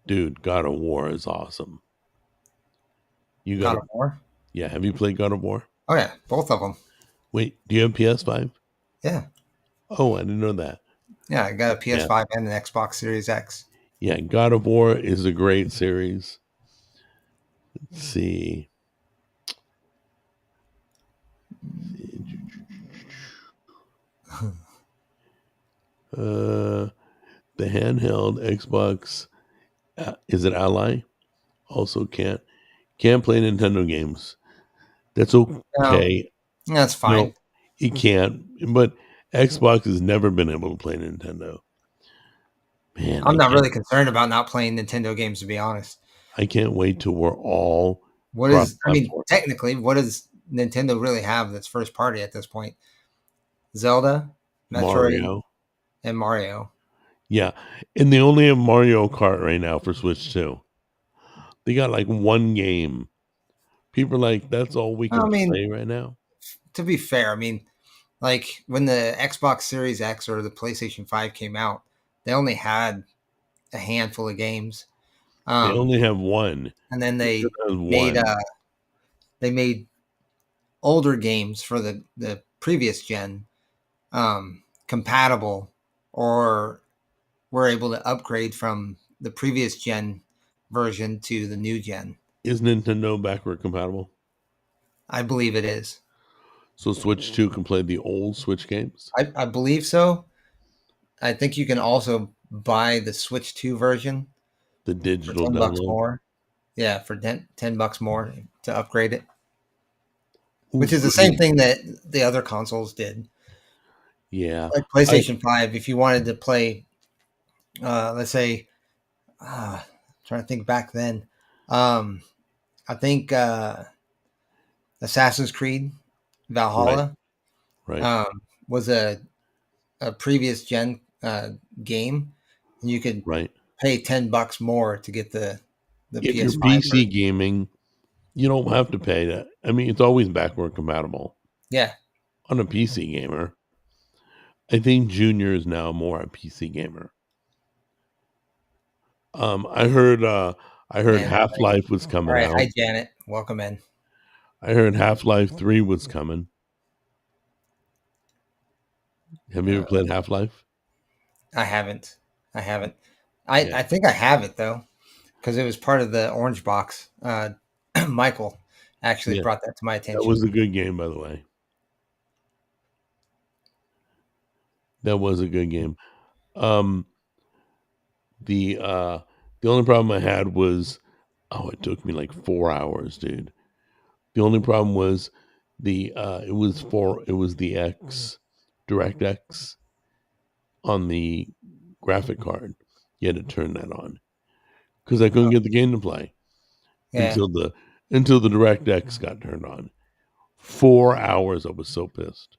dude, God of War is awesome. You got God to, of War. yeah. Have you played God of War? Oh yeah, both of them. Wait, do you have PS5? Yeah, Oh, I didn't know that. yeah. I got a Yeah, PS5 and an Xbox Series X. yeah. God of War is a great series. Let's see. The handheld Xbox is it Ally? Also can't play Nintendo games. That's No, okay. that's No, fine. it can't. But Xbox has never been able to play Nintendo. Man, I'm not really concerned about not playing Nintendo games, to be honest. I can't wait till we're all What cross is? I mean, platform. technically, what does Nintendo really have that's first party at this point? Zelda, Metroid, Mario. and Mario. Yeah. And they only have Mario Kart right now for Switch 2. They got like one game. People are like, that's all we I can mean, play right now. to be fair, I mean, like when the Xbox Series X or the PlayStation 5 came out, they only had a handful of games. They Um, only have one. and then It just has made one. they made older games for the previous gen compatible, or were able to upgrade from the previous gen version to the new gen. Is Nintendo backward compatible? I believe it is. So Switch 2 can play the old Switch games? I believe so. I think you can also buy the Switch 2 version The for digital $10 download? more. Yeah, for $10 more to upgrade it, Ooh, which is the same thing that the other consoles did. yeah. Like I PlayStation 5, if you wanted to play, let's say, trying to think back then, um, I think Assassin's Creed right, Valhalla right. was a previous gen game, and you could Right. pay $10 more to get the If you're PS5 PC version. gaming, you don't have to pay that. I mean, it's always backward compatible Yeah, on a PC gamer. I think Junior is now more a PC gamer. I heard man. Half-Life was All coming right, out. hi Janet, welcome in. I heard Half-Life 3 was coming. Have you ever played Half-Life? I haven't. I haven't. Yeah. I think I have it though, because it was part of the orange box. Michael actually Yeah. brought that to my That attention. was a good game, by the way. That was a good game. Um the only problem I had was it took me like 4 hours, dude. The only problem was it was the X DirectX on the graphic card. You had to turn that on because I couldn't get the game to play Yeah, until the DirectX got turned on. 4 hours. I was so pissed.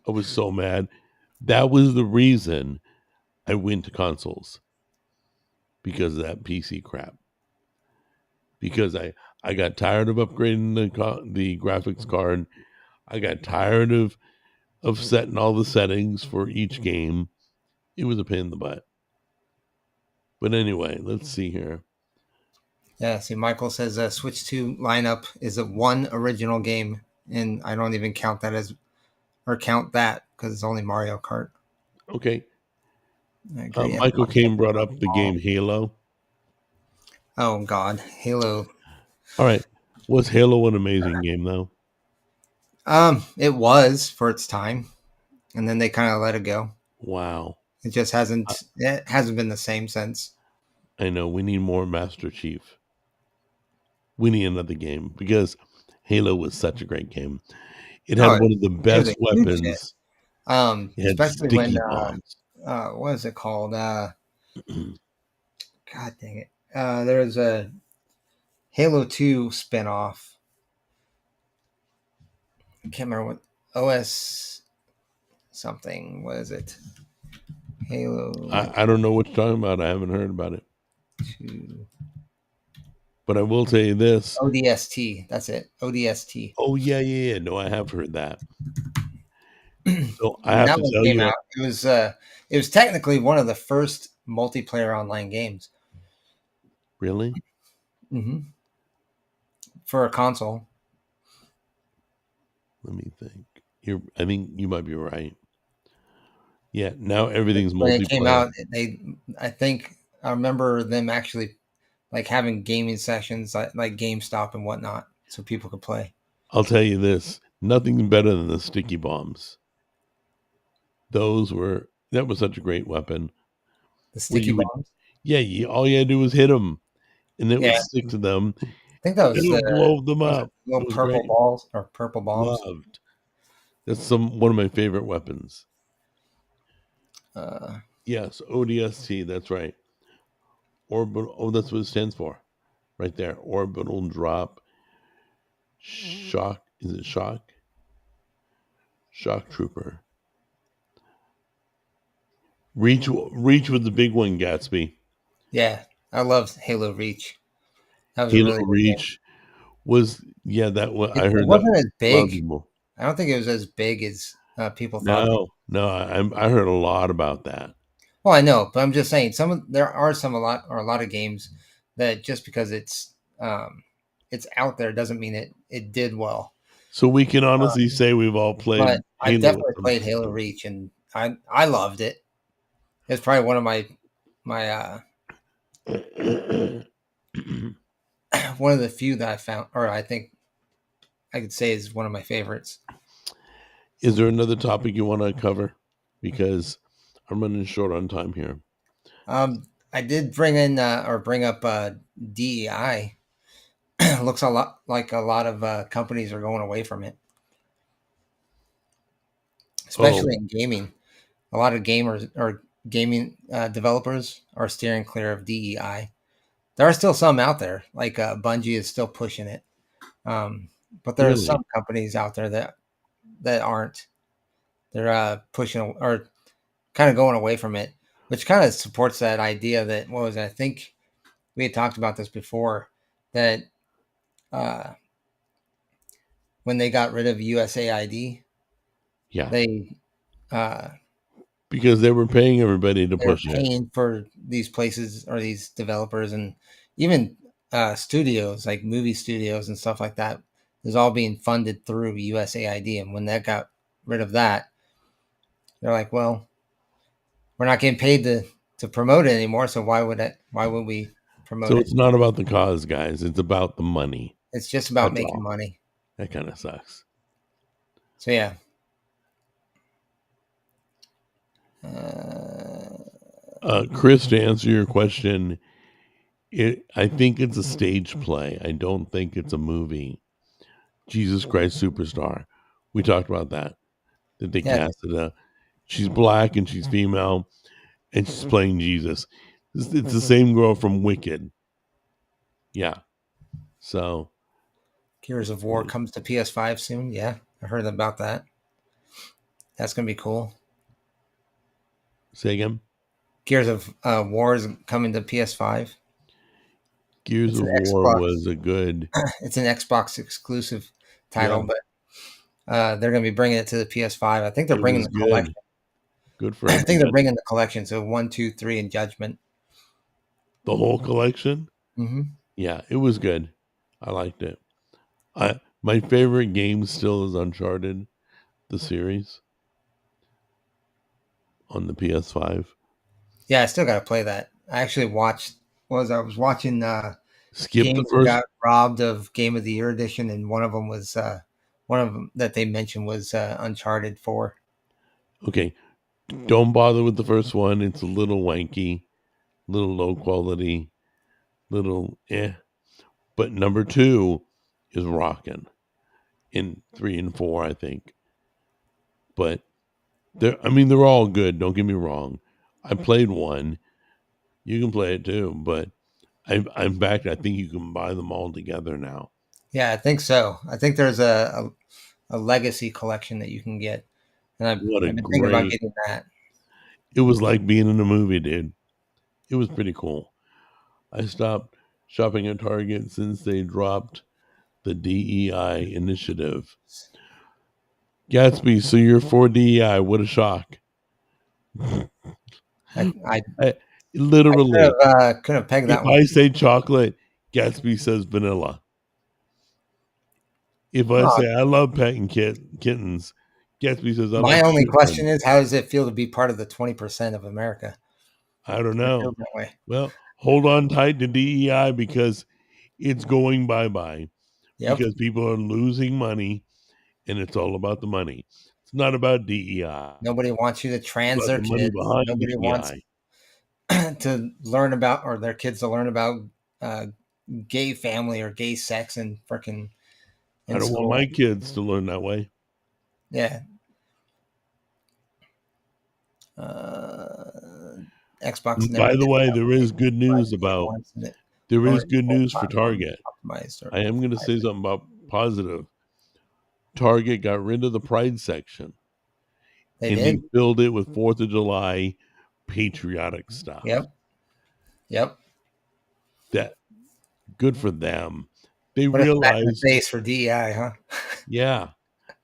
I was so mad. That was the reason I went to consoles, because of that PC crap. Because I got tired of upgrading the graphics card. I got tired of setting all the settings for each game. It was a pain in the butt. But anyway, let's see here. yeah. See, Michael says Switch 2 lineup is a one original game, and I don't even count that because it's only Mario Kart. Okay. I agree. Michael Caine brought up the game Halo. Oh God, Halo. All right. Was Halo an amazing game, though? It was for its time, and then they kind of let it go. Wow. It just hasn't. It hasn't been the same since. I know. We need more Master Chief. We need another game because Halo was such a great game. It had Oh, one of the it was best a huge hit. weapons. It had Especially when sticky bombs. what is it called? God dang it. There's a Halo 2 spinoff. I can't remember what OS something. What is it? Halo I don't know what you're talking about. I haven't heard about it. 2 But I will tell you this. ODST. That's it. ODST. Oh, yeah. No, I have heard that. So I When have that to one tell came you, out, it was technically one of the first multiplayer online games. really? Mm-hmm. For a console. Let me think. I think you might be right. Yeah, now everything's When it came multiplayer. out, I remember them actually like having gaming sessions like GameStop and whatnot, so people could play. I'll tell you this: nothing's better than the sticky bombs. That was such a great weapon. The Where sticky you would, bombs. yeah, all you had to do was hit them, and it would Yeah, stick to them. I think that was It'll the blow them was it up. It little was purple great. balls or purple bombs. Loved. That's one of my favorite weapons. Uh, Yes, ODST. That's right. Orbital. Oh, that's what it stands for, right there. Orbital drop shock. Is it shock? Shock trooper. Reach was the big one, Gatsby. yeah, I loved Halo Reach. That was a Halo really good game. Reach was that one. I It heard that wasn't as a lot of big. people. I don't think it was as big as people thought. No, I heard a lot about that. Well, I know, but I'm just saying there are a lot of games that just because it's out there doesn't mean it did well. So we can honestly say we've all But played I've Halo at definitely some played Halo point. Reach, and I loved it. It's probably one of my one of the few that I found, or I think I could say is one of my favorites. Is there another topic you want to cover? Because I'm running short on time here. I did bring up DEI. Looks a lot like a lot of companies are going away from it, Oh, especially in gaming. A lot of gamers or gaming developers are steering clear of DEI. There are still some out there, like Bungie is still pushing it, but there are really? some companies out there that aren't. They're pushing or kind of going away from it, which kind of supports that idea that what was it? I think we had talked about this before that uh, when they got rid of USAID, Yeah, they uh, because they were paying everybody to they're push it. paying for these places or these developers and even studios like movie studios and stuff like that is all being funded through USAID. And when that got rid of that, they're like, well, we're not getting paid to promote it anymore. So why would we promote So it? it's not about the cause, guys. It's about the money. It's just about That's making all. money. That kind of sucks. So yeah. Uh, Chris, to answer your question, I think it's a stage play. I don't think it's a movie. Jesus Christ Superstar. We talked about that. That they yeah, casted a. She's black and she's female, and she's playing Jesus. It's the same girl from Wicked. Yeah. So Gears of War comes to PS5 soon. Yeah, I heard about that. That's gonna be cool. say again. Gears of War is coming to PS5. Gears It's of an War Xbox. was a good. It's an Xbox exclusive Yeah, title, but they're going to be bringing it to the PS5. I think they're it bringing was the collection. good. Good for I think they're everybody. bringing the collection. So 1, 2, 3, and Judgment. The whole collection. Mm-hmm. Yeah, it was good. I liked it. My favorite game still is Uncharted, the series on the PS5. Yeah, I still got to play that. I actually watched. I was watching Skip the games that first. got robbed of Game of the Year edition, and one of them that they mentioned was Uncharted 4. Okay, don't bother with the first one. It's a little wanky, little low quality, little eh. But number two is rocking in 3 and 4, I think. But they're all good. Don't get me wrong. I played one. You can play it too, but I'm back. I think you can buy them all together now. Yeah, I think so. I think there's a legacy collection that you can get, and What a I've been thinking about great! getting that. It was like being in a movie, dude. It was pretty cool. I stopped shopping at Target since they dropped the DEI initiative. Gatsby, so you're for DEI? What a shock! I I, literally, could have pegged if that one. I say chocolate, Gatsby says vanilla. If I Oh, say I love petting kittens, Gatsby says I my like only question children. is, how does it feel to be part of the 20% of America I don't that know. feels that way? Well, hold on tight to DEI because it's going bye bye Yep. because people are losing money and it's all about the money. It's not about DEI. Nobody wants you to It's trans about their the money kids. behind Nobody wants DEI. to learn about, or their kids to learn about uh, gay family or gay sex and freaking I in don't want school. my kids to learn that way. Yeah. Uh, Xbox never By the did way, that. there is good news Game about once, and it there is already good full news for platform Target. optimized. Or I am going to say something about positive. Target got rid of the Pride section they and they did. filled it with 4th of July patriotic stuff. Yep. Yep. That good for them. They Put a smack in the realize, face for DEI, huh? yeah,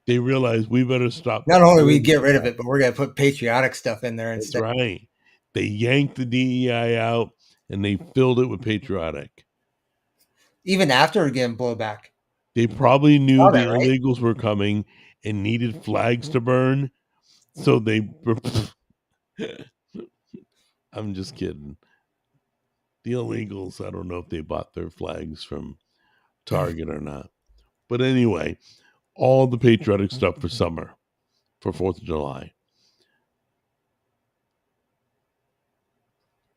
they realize we better stop. Not only we filling get rid of that. it, but we're gonna put patriotic stuff in there That's instead. right. They yanked the DEI out and they filled it with patriotic. Even after getting blowback. They probably knew Saw the that, right? illegals were coming and needed flags to burn, so they. I'm just kidding. The illegals, I don't know if they bought their flags from Target or not. But anyway, all the patriotic stuff for summer, for 4th of July.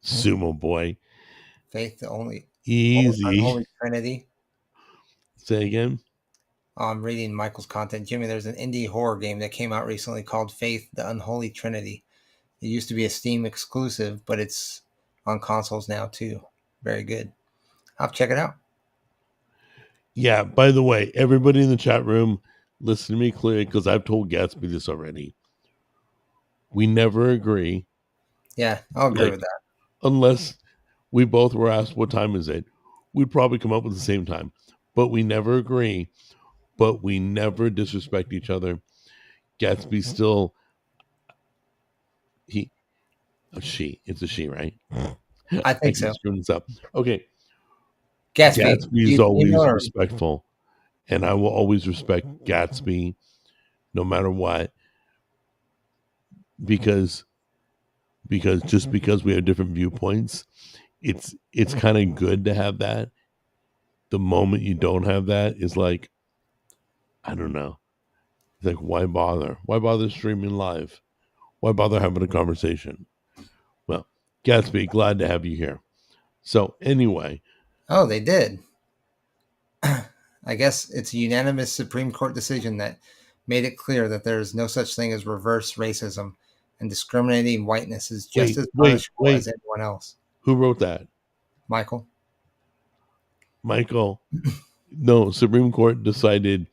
Sumo Boy. Faith, the only Easy. unholy trinity. Say again. I'm reading Michael's content. Jimmy, there's an indie horror game that came out recently called Faith, the Unholy Trinity. It used to be a Steam exclusive, but it's on consoles now too. Very good. I'll check it out. Yeah, by the way, everybody in the chat room, listen to me clearly because I've told Gatsby this already. We never agree. Yeah, I'll agree with that. Unless we both were asked what time is it, we'd probably come up with the same time. But we never agree. But we never disrespect each other. Gatsby still it's a she, right? I think so. Screwing this up. Okay. Gatsby Is always or respectful, and I will always respect Gatsby no matter what, because just because we have different viewpoints, it's kind of good to have that. The moment you don't have that is like, I don't know. It's like, why bother? Why bother streaming live? Why bother having a conversation? Well, Gatsby, glad to have you here. So anyway, oh, they did. I guess it's a unanimous Supreme Court decision that made it clear that there is no such thing as reverse racism, and discriminating whiteness is just as punishable as anyone else. Who wrote that? Michael. No, Supreme Court decided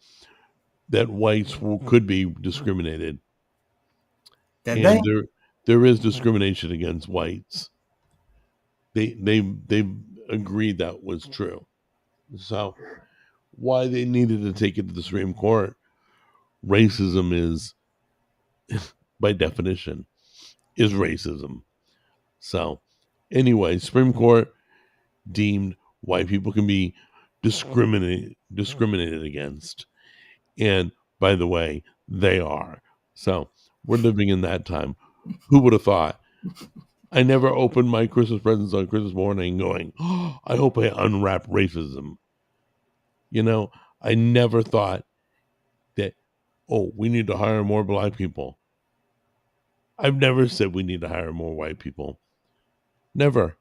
that whites could be discriminated. Did they? There is discrimination against whites. They agreed that was true. So why they needed to take it to the Supreme Court? Racism is, by definition, is racism. So anyway, Supreme Court deemed white people can be discriminated against. And by the way, they are. So we're living in that time. Who would have thought? I never opened my Christmas presents on Christmas morning going, oh, I hope I unwrap racism. You know, I never thought that, oh, we need to hire more black people. I've never said we need to hire more white people. Never.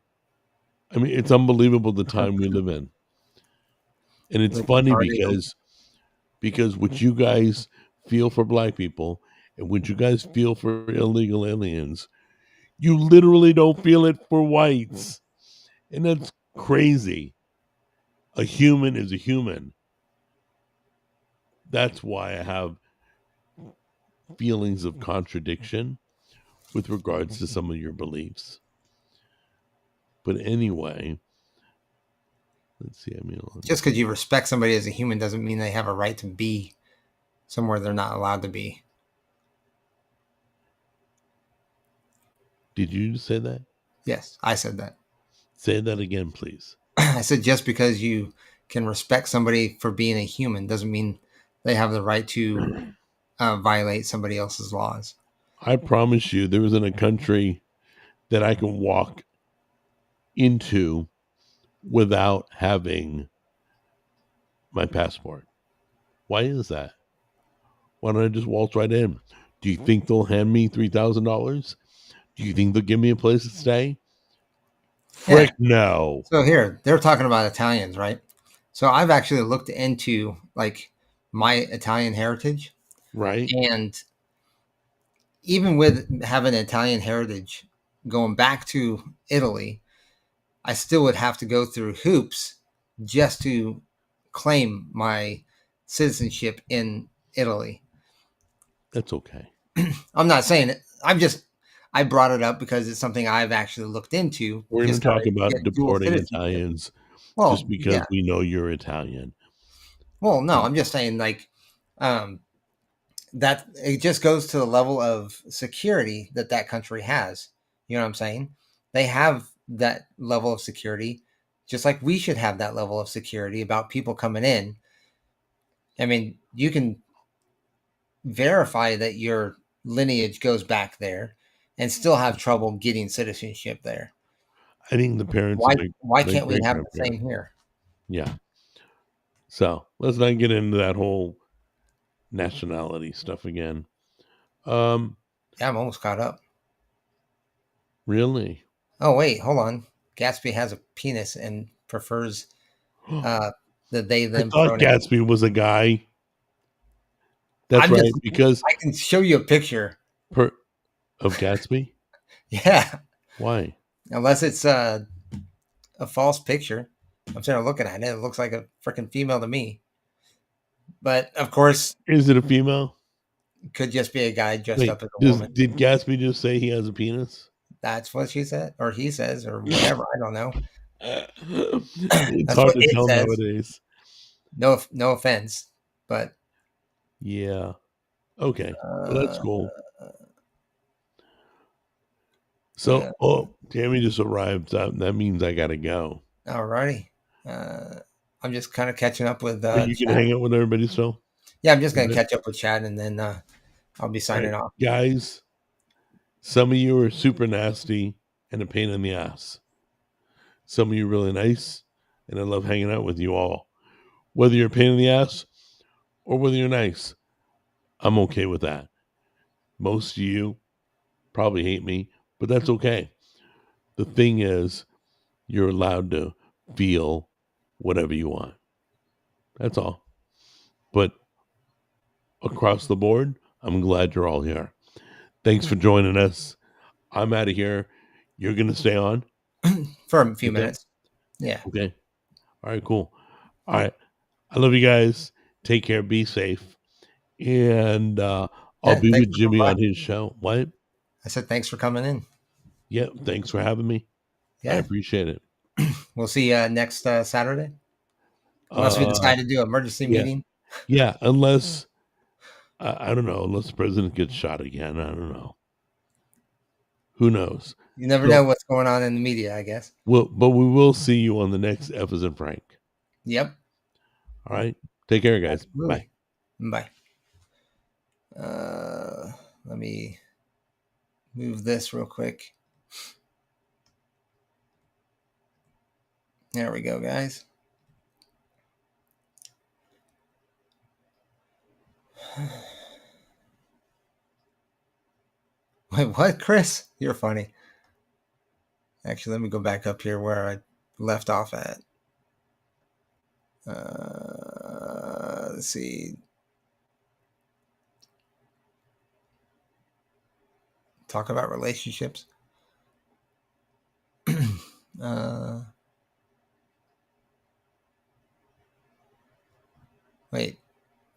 I mean, it's unbelievable the time we live in. And it's funny because what you guys feel for black people and what you guys feel for illegal aliens, You literally don't feel it for whites. And that's crazy. A human is a human. That's why I have feelings of contradiction with regards to some of your beliefs. But anyway, let's see. I mean, Just because you respect somebody as a human doesn't mean they have a right to be somewhere they're not allowed to be. did you say that? Yes, I said that. Say that again, please. I said just because you can respect somebody for being a human doesn't mean they have the right to violate somebody else's laws. I promise you, there isn't a country that I can walk into without having my passport. Why is that? Why don't I just waltz right in? Do you think they'll hand me $3,000? Do you think they'll give me a place to stay? Frick Yeah. no. So here, they're talking about Italians, right? So I've actually looked into like my Italian heritage, Right? and even with having Italian heritage going back to Italy, I still would have to go through hoops just to claim my citizenship in Italy. That's okay. I'm not saying it. I brought it up because it's something I've actually looked into. We're going Just to how talk to about get dual deporting citizenship. Italians just Well, because yeah. we know you're Italian. Well, no, I'm just saying like um, that it just goes to the level of security that that country has. You know what I'm saying? They have that level of security, just like we should have that level of security about people coming in. I mean, you can verify that your lineage goes back there and still have trouble getting citizenship there. I think the parents Why and why the can't we great have the grandparents. same here? Yeah. So let's not get into that whole nationality stuff again. Um, Yeah, I'm almost caught up. really? Oh wait, hold on. Gatsby has a penis and prefers uh the they I them thought pronoun. Gatsby was a guy. That's I'm right, just because I can show you a picture. per of Gatsby. Yeah. Why Unless it's a false picture. I'm sitting there looking at it. It looks like a freaking female to me. But of course, is it a female? it could just be a guy dressed Wait, up as a does woman. did Gatsby just say he has a penis? That's what she said, or he says, or whatever. I don't know. It's That's hard what to it tell says. nowadays. No offense, but Yeah. Okay. Well, that's uh, cool. yeah. So, oh, Tammy just arrived. That means I gotta go. Alrighty. I'm just kind of catching up with Are you gonna Chad. hang out with everybody still? Yeah, I'm just All gonna right. catch up with Chad, and then I'll be All right, signing off. guys. Some of you are super nasty and a pain in the ass. Some of you are really nice, and I love hanging out with you all. Whether you're a pain in the ass or whether you're nice, I'm okay with that. Most of you probably hate me, but that's okay. The thing is, you're allowed to feel whatever you want. That's all. But across the board, I'm glad you're all here. Thanks for joining us. I'm out of here. You're going to stay on? For a few Okay. minutes. Yeah. Okay. All right, cool. All right. I love you guys. Take care. Be safe. And I'll Yeah. be Thanks with for coming Jimmy by. on his show. What? I said thanks for coming in. Yeah. Thanks for having me. I Yeah. appreciate it. We'll see you next Saturday. Unless we Uh, decide to do an emergency yeah. meeting. Yeah. Unless, I don't know, unless the president gets shot again. I don't know. Who knows? You never So, know what's going on in the media, I guess. but we will see you on the next F as in Frank. Yep. All right. Take care, guys. Bye. Absolutely. Bye. Let me move this real quick. There we go, guys. Wait, what, Chris? You're funny. Actually, let me go back up here where I left off at. Let's see. Talk about relationships. Wait,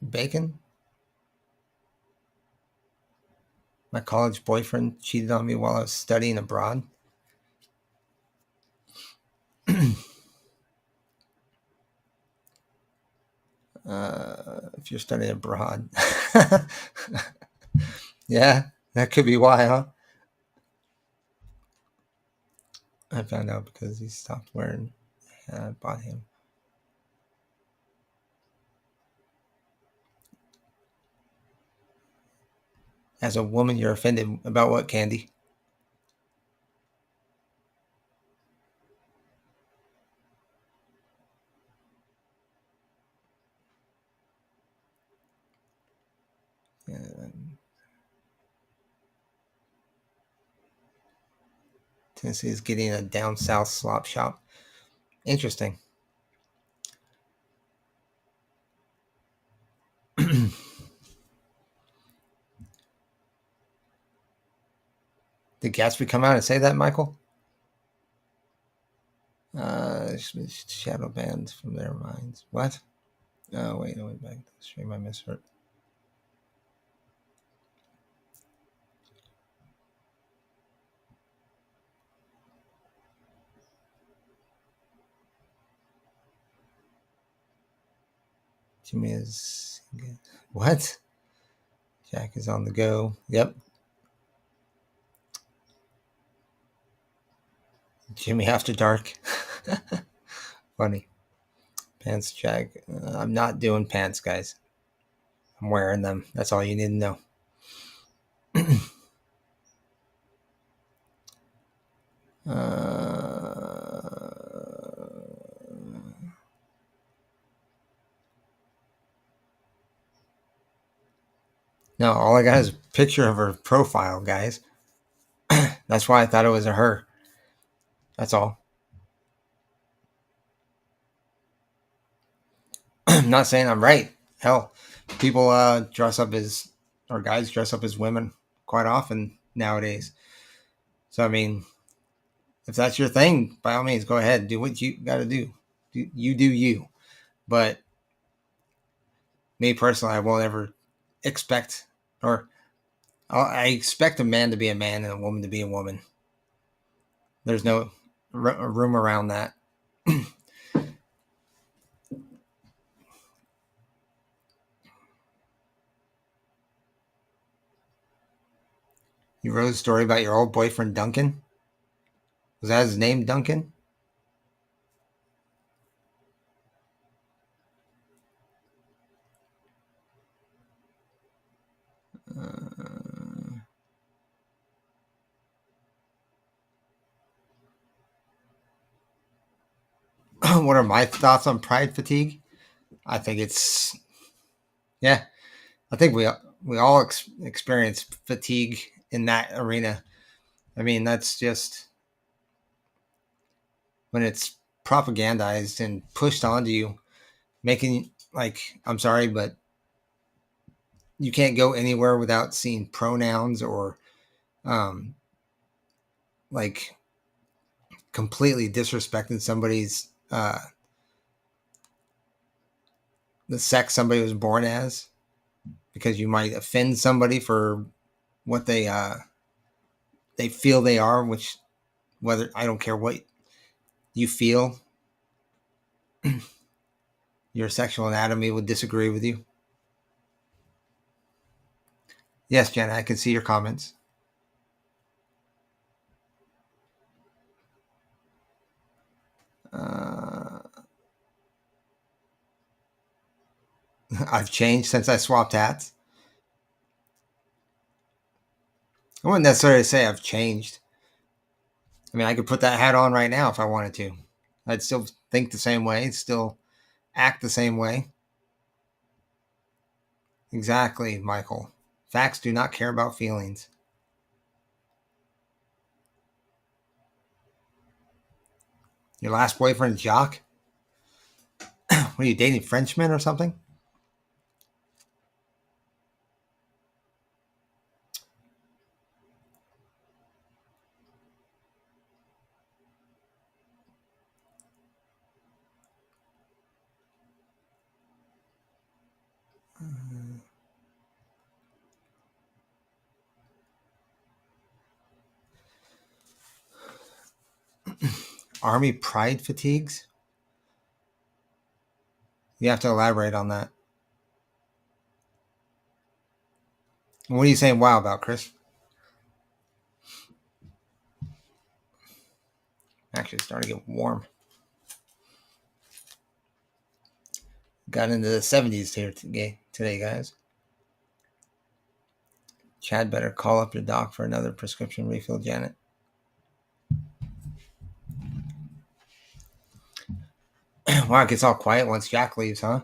bacon? My college boyfriend cheated on me while I was studying abroad. If you're studying abroad. Yeah, that could be why, huh? I found out because he stopped wearing. I bought him. As a woman, you're offended about what, Candy? Tennessee is getting a down south slop shop. Interesting. Did Gatsby come out and say that, Michael? Shadow banned from their minds. What? Oh, wait, I went back to the stream. I misheard. Jimmy is. What? Jack is on the go. Yep. Jimmy After Dark. Funny. Pants, Jack. I'm not doing pants, guys. I'm wearing them. That's all you need to know. No, all I got is a picture of her profile, guys. That's why I thought it was a her. That's all. I'm not saying I'm right. Hell, people dress up as, or guys dress up as women quite often nowadays. So, I mean, if that's your thing, by all means, go ahead. Do what you got to do. You do you. But me personally, I won't ever expect, or I expect a man to be a man and a woman to be a woman. There's no room around that. You wrote a story about your old boyfriend, Duncan? Was that his name, Duncan? What are my thoughts on pride fatigue? I think it's, yeah, I think we all experience fatigue in that arena. I mean, that's just when it's propagandized and pushed onto you, making, like, I'm sorry, but you can't go anywhere without seeing pronouns or um, like completely disrespecting somebody's the sex somebody was born as, because you might offend somebody for what they feel they are, which, whether, I don't care what you feel, your sexual anatomy would disagree with you. Yes, Jenna, I can see your comments. I've changed since I swapped hats. I wouldn't necessarily say I've changed. I mean, I could put that hat on right now if I wanted to. I'd still think the same way, still act the same way. Exactly, Michael. Facts do not care about feelings. Your last boyfriend, Jock? What are you dating, Frenchmen or something? Army pride fatigues? You have to elaborate on that. What are you saying wow about, Chris? Actually, it's starting to get warm. Got into the 70s here today, guys. Chad better call up your doc for another prescription refill, Janet. Wow, it gets all quiet once Jack leaves, huh?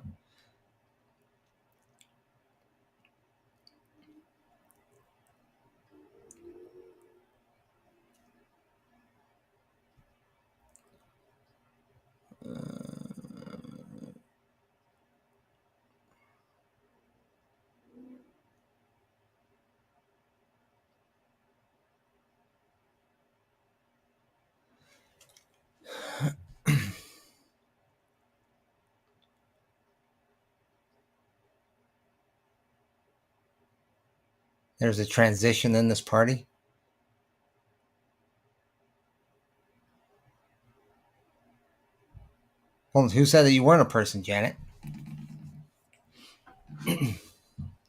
There's a transition in this party. Well, who said that you weren't a person, Janet?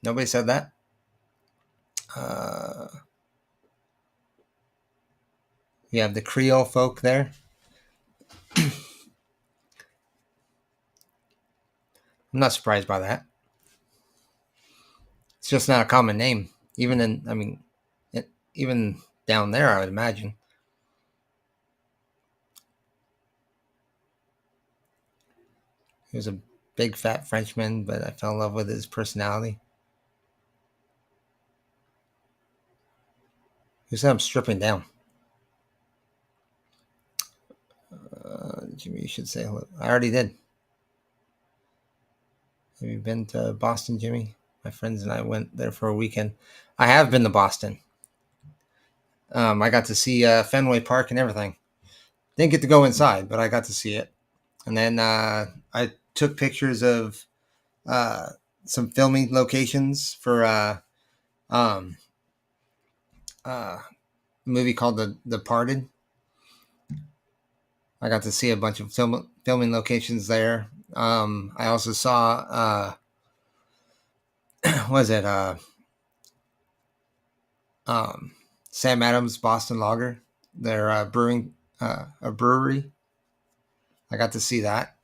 Nobody said that. You have the Creole folk there. I'm not surprised by that. It's just not a common name. Even down there, I would imagine. He was a big fat Frenchman, but I fell in love with his personality. Who said I'm stripping down? Jimmy, you should say hello. I already did. Have you been to Boston, Jimmy? My friends and I went there for a weekend. I have been to Boston. I got to see Fenway Park and everything. Didn't get to go inside, but I got to see it. And then I took pictures of some filming locations for a movie called The Departed. I got to see a bunch of filming locations there. I also saw was it Sam Adams Boston Lager, their brewing a brewery. I got to see that.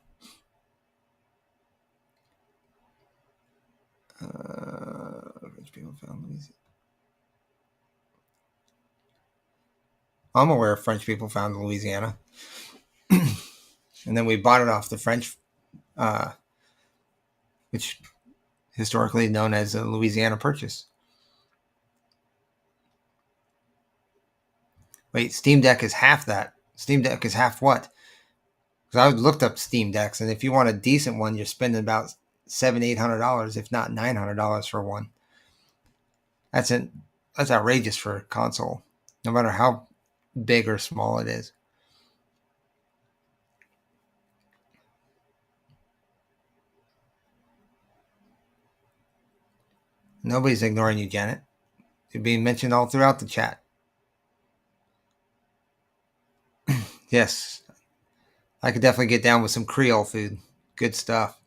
I'm aware of French people found in Louisiana. And then we bought it off the French, which historically known as a Louisiana Purchase. Wait, Steam Deck is half that. Steam Deck is half what? Because I looked up Steam Decks, and if you want a decent one, you're spending about $700-800, if not $900 for one. That's outrageous for a console, no matter how big or small it is. Nobody's ignoring you, Janet. You're being mentioned all throughout the chat. Yes, I could definitely get down with some Creole food. Good stuff.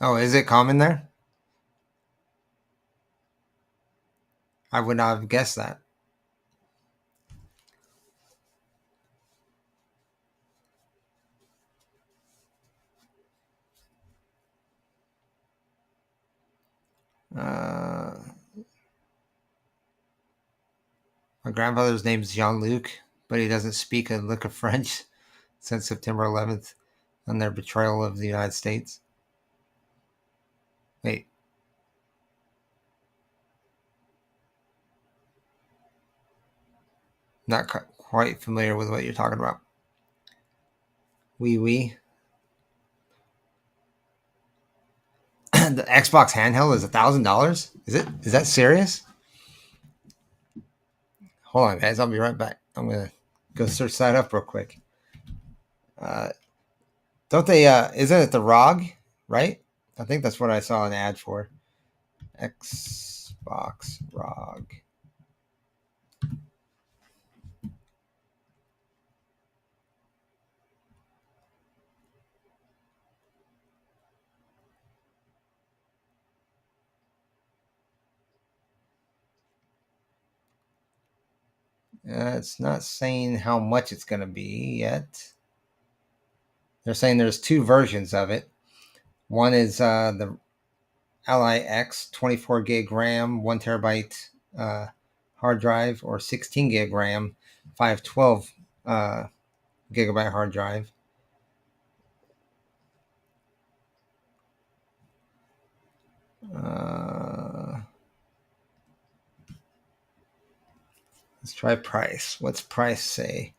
Oh, is it common there? I would not have guessed that. My grandfather's name is Jean-Luc, but he doesn't speak a lick of French since September 11th on their betrayal of the United States. Wait. Not quite familiar with what you're talking about. Oui. The Xbox handheld is $1,000? Is that serious? Hold on, guys. I'll be right back. I'm gonna go search that up real quick. Don't they? Isn't it the ROG? Right? I think that's what I saw an ad for. Xbox ROG. It's not saying how much it's going to be yet. They're saying there's two versions of it. One is the Ally X 24 gig RAM, 1 terabyte hard drive, or 16 gig RAM, 512 gigabyte hard drive. Let's try price. What's price say?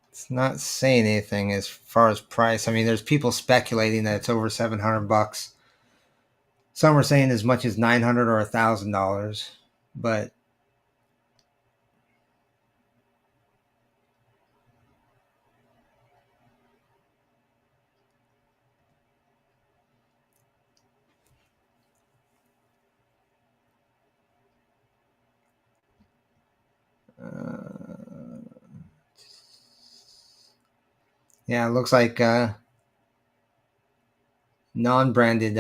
It's not saying anything as far as price. I mean, there's people speculating that it's over $700. Some are saying as much as $900 or $1,000, but yeah, it looks like non-branded,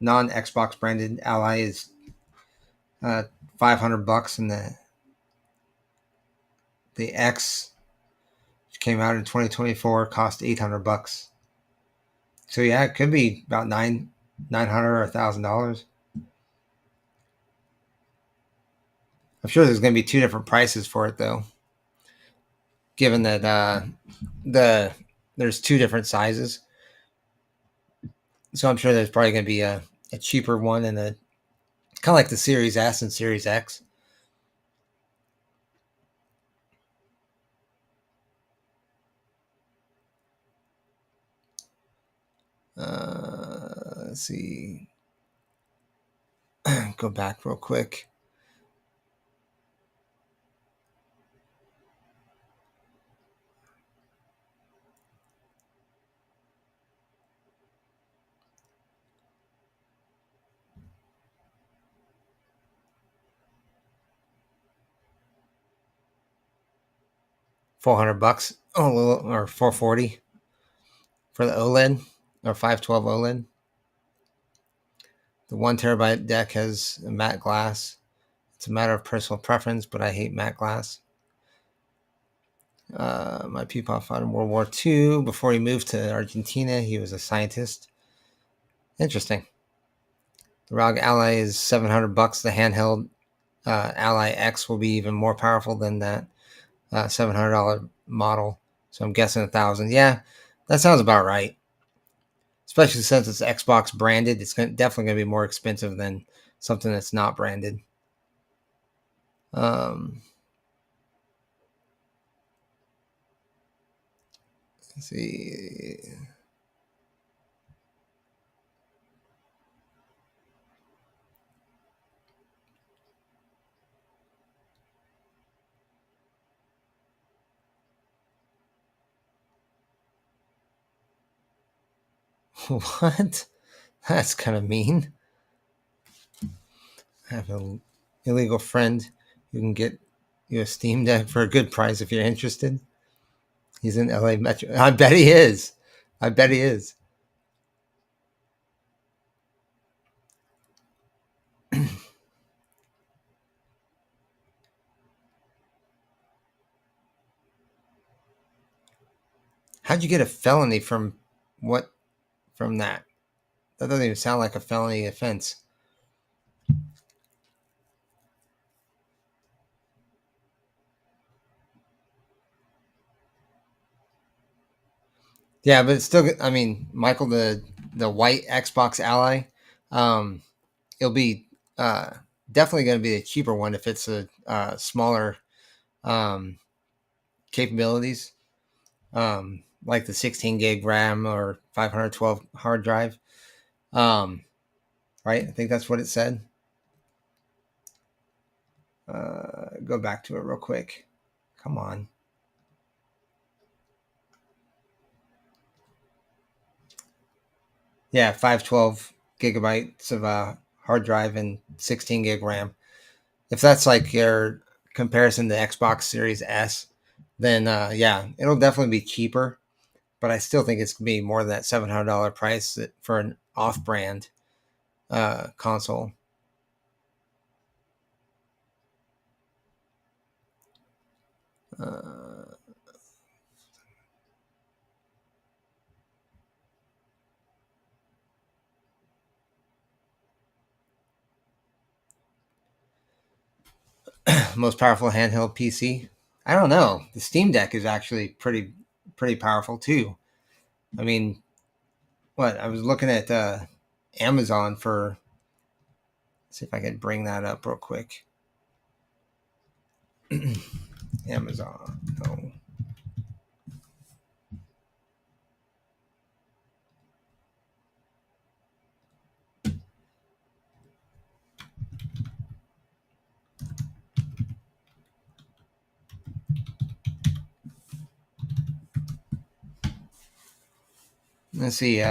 non-Xbox branded Ally is $500, and the X, which came out in 2024, cost $800. So yeah, it could be about $900 or $1,000. I'm sure there's going to be two different prices for it though, given that there's two different sizes. So I'm sure there's probably going to be a cheaper one and a kind of like the Series S and Series X. Let's see. Go back real quick. $400, or $440 for the OLED or 512 OLED. The 1 terabyte deck has a matte glass. It's a matter of personal preference, but I hate matte glass. My Peepaw fought in World War II. Before he moved to Argentina, he was a scientist. Interesting. The ROG Ally is $700. The handheld Ally X will be even more powerful than that $700 model. So I'm guessing $1,000. Yeah, that sounds about right. Especially since it's Xbox branded, it's definitely going to be more expensive than something that's not branded. Let's see. What? That's kind of mean. I have an illegal friend who can get you a Steam Deck for a good price if you're interested. He's in LA Metro. I bet he is. I bet he is. How'd you get a felony from what? From that? That doesn't even sound like a felony offense. Yeah, but it's still. I mean, Michael, the white Xbox Ally, um, it'll be definitely going to be a cheaper one if it's a smaller um, capabilities, like the 16 gig RAM or 512 hard drive. Right? I think that's what it said. Go back to it real quick. Come on. Yeah, 512 gigabytes of hard drive and 16 gig RAM. If that's like your comparison to Xbox Series S, then yeah, it'll definitely be cheaper. But I still think it's gonna be more than that $700 price for an off-brand console. Uh, most powerful handheld PC. I don't know. The Steam Deck is actually pretty powerful too. I mean, what I was looking at Amazon for. Let's see if I can bring that up real quick. Amazon. No. Let's see.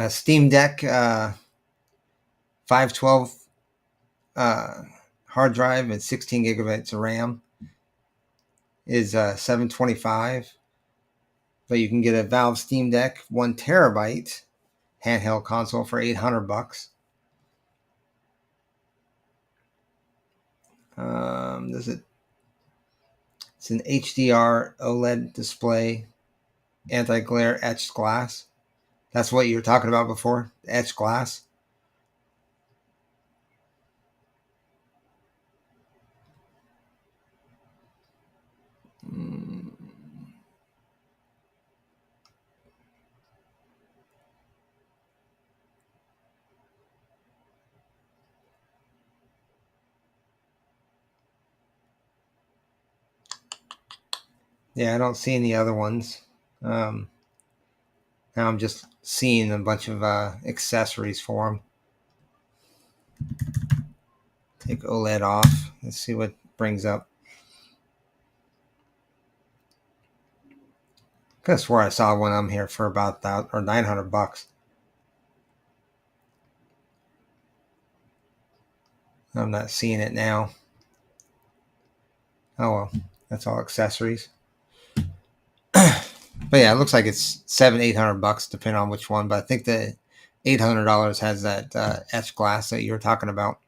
Steam Deck 512 hard drive and 16 gigabytes of RAM is 725. But you can get a Valve Steam Deck 1 terabyte handheld console for $800. Does it? It's an HDR OLED display, anti-glare etched glass. That's what you were talking about before, etched glass. Yeah, I don't see any other ones. Now I'm just seeing a bunch of accessories for them. Take OLED off. Let's see what brings up. I could have swore I saw one of them here for about that or $900. I'm not seeing it now. Oh well, that's all accessories. But yeah, it looks like it's $800 depending on which one. But I think the $800 has that etched glass that you were talking about.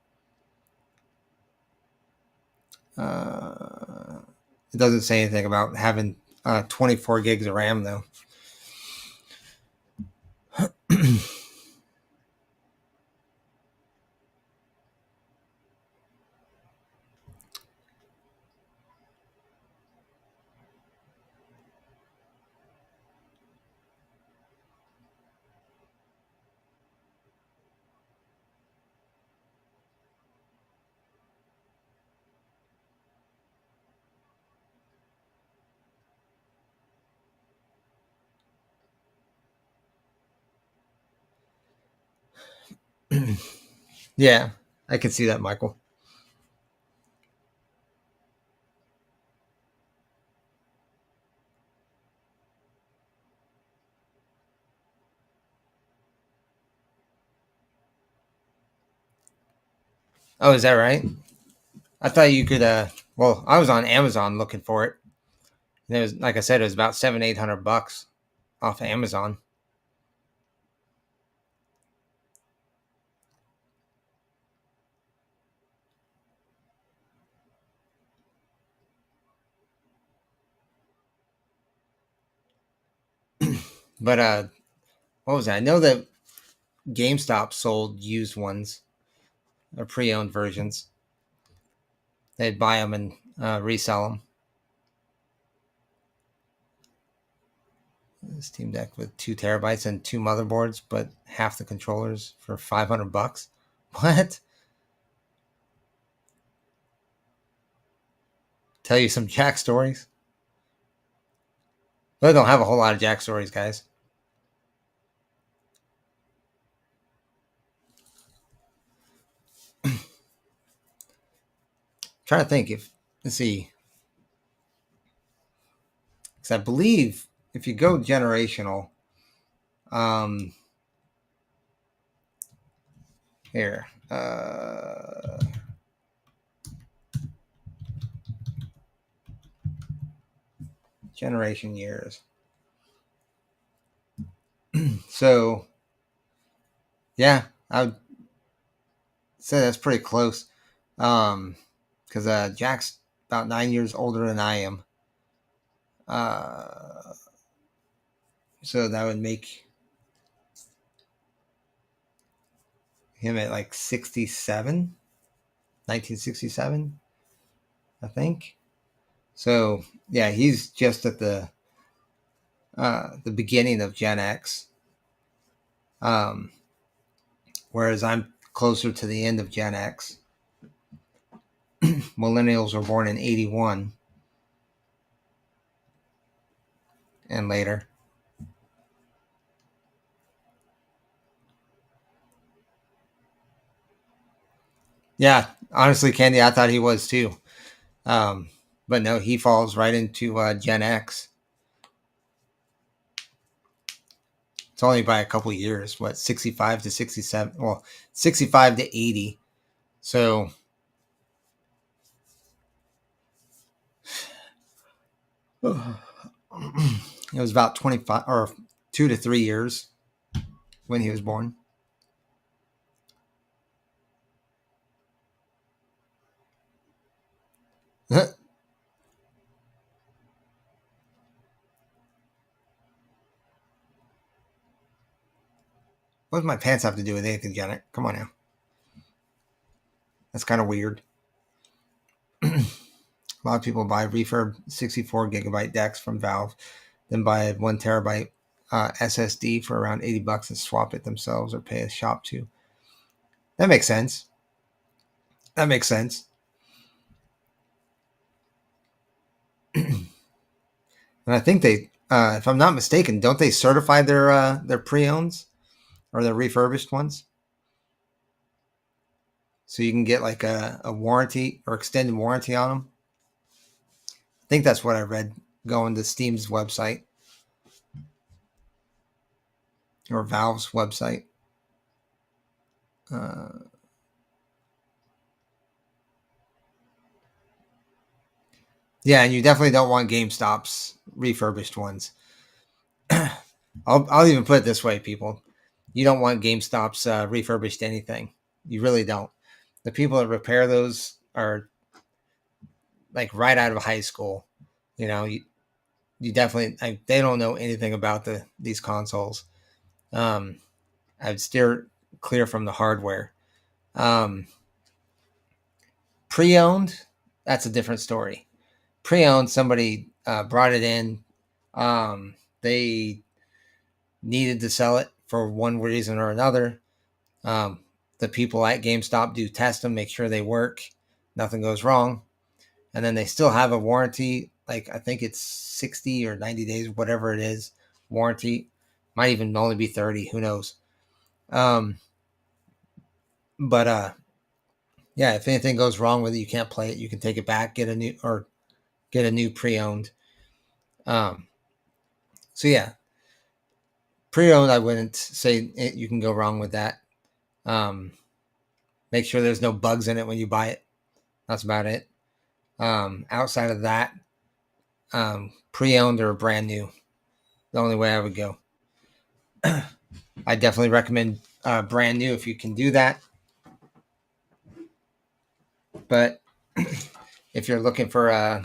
It doesn't say anything about having 24 gigs of RAM though. Yeah, I can see that, Michael. Oh, is that right? I thought you could. Well, I was on Amazon looking for it. And it was, like I said, it was about $800 off of Amazon. But what was that? I know that GameStop sold used ones or pre-owned versions. They'd buy them and resell them. Steam Deck with 2 terabytes and 2 motherboards, but half the controllers for $500. What? Tell you some Jack stories? They don't have a whole lot of Jack stories, guys. Trying to think if, let's see, because I believe if you go generational, here, generation years. So, yeah, I would say that's pretty close. Because Jack's about 9 years older than I am. So that would make him at like 67, 1967, I think. So yeah, he's just at the beginning of Gen X, whereas I'm closer to the end of Gen X. Millennials were born in 81 and later. Yeah, honestly, Candy, I thought he was too. But no, he falls right into Gen X. It's only by a couple years. What, 65 to 67? Well, 65 to 80. So it was about 25 or 2 to 3 years when he was born. What does my pants have to do with anything, Janet? Come on now. That's kind of weird. A lot of people buy refurb 64 gigabyte decks from Valve, then buy a 1 terabyte SSD for around $80 and swap it themselves or pay a shop to. That makes sense. That makes sense. And I think they, if I'm not mistaken, don't they certify their pre-owns or their refurbished ones? So you can get like a warranty or extended warranty on them. I think that's what I read going to Steam's website or Valve's website. Yeah, and you definitely don't want GameStop's refurbished ones. I'll even put it this way, people. You don't want GameStop's refurbished anything. You really don't. The people that repair those are like right out of high school. You know, you definitely, they don't know anything about these consoles. I'd steer clear from the hardware. Pre-owned, that's a different story. Pre-owned, somebody brought it in. They needed to sell it for one reason or another. The people at GameStop do test them, make sure they work, nothing goes wrong, and then they still have a warranty. Like I think it's 60 or 90 days, whatever it is. Warranty might even only be 30. Who knows? But yeah, if anything goes wrong with it, you can't play it. You can take it back, get a new pre-owned. So yeah, pre-owned, I wouldn't say you can go wrong with that. Make sure there's no bugs in it when you buy it. That's about it. Outside of that, pre-owned or brand new, the only way I would go. I definitely recommend brand new if you can do that. But if you're looking for a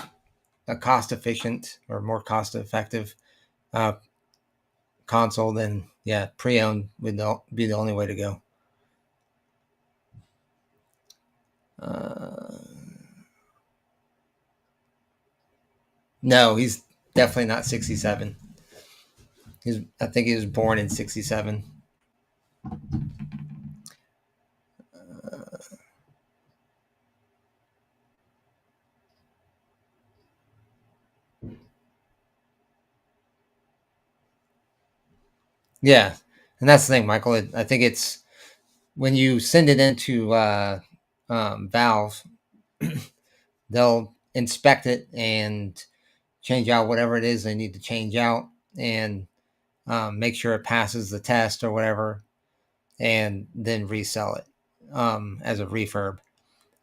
cost-efficient or more cost-effective console, then yeah, pre-owned would be the only way to go. No, he's definitely not 67. I think he was born in '67. Yeah, and that's the thing, Michael. I think it's when you send it into Valve, they'll inspect it and change out whatever it is they need to change out, and make sure it passes the test or whatever, and then resell it as a refurb.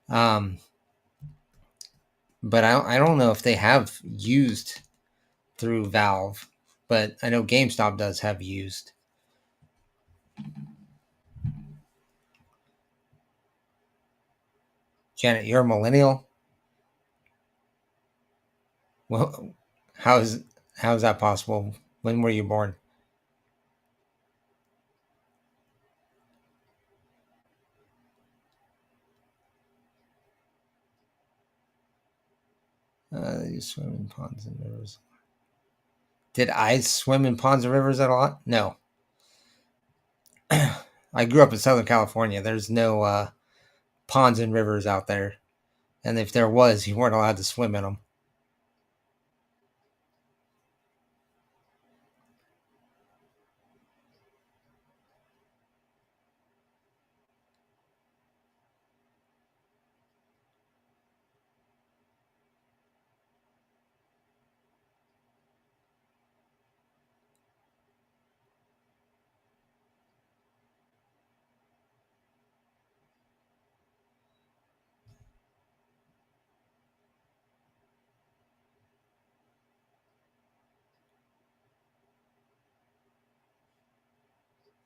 Um, but I don't know if they have used through Valve, but I know GameStop does have used. Janet, you're a millennial. Well, how is that possible? When were you born? You swim in ponds and rivers. Did I swim in ponds and rivers a lot? No. I grew up in Southern California. There's no ponds and rivers out there. And if there was, you weren't allowed to swim in them.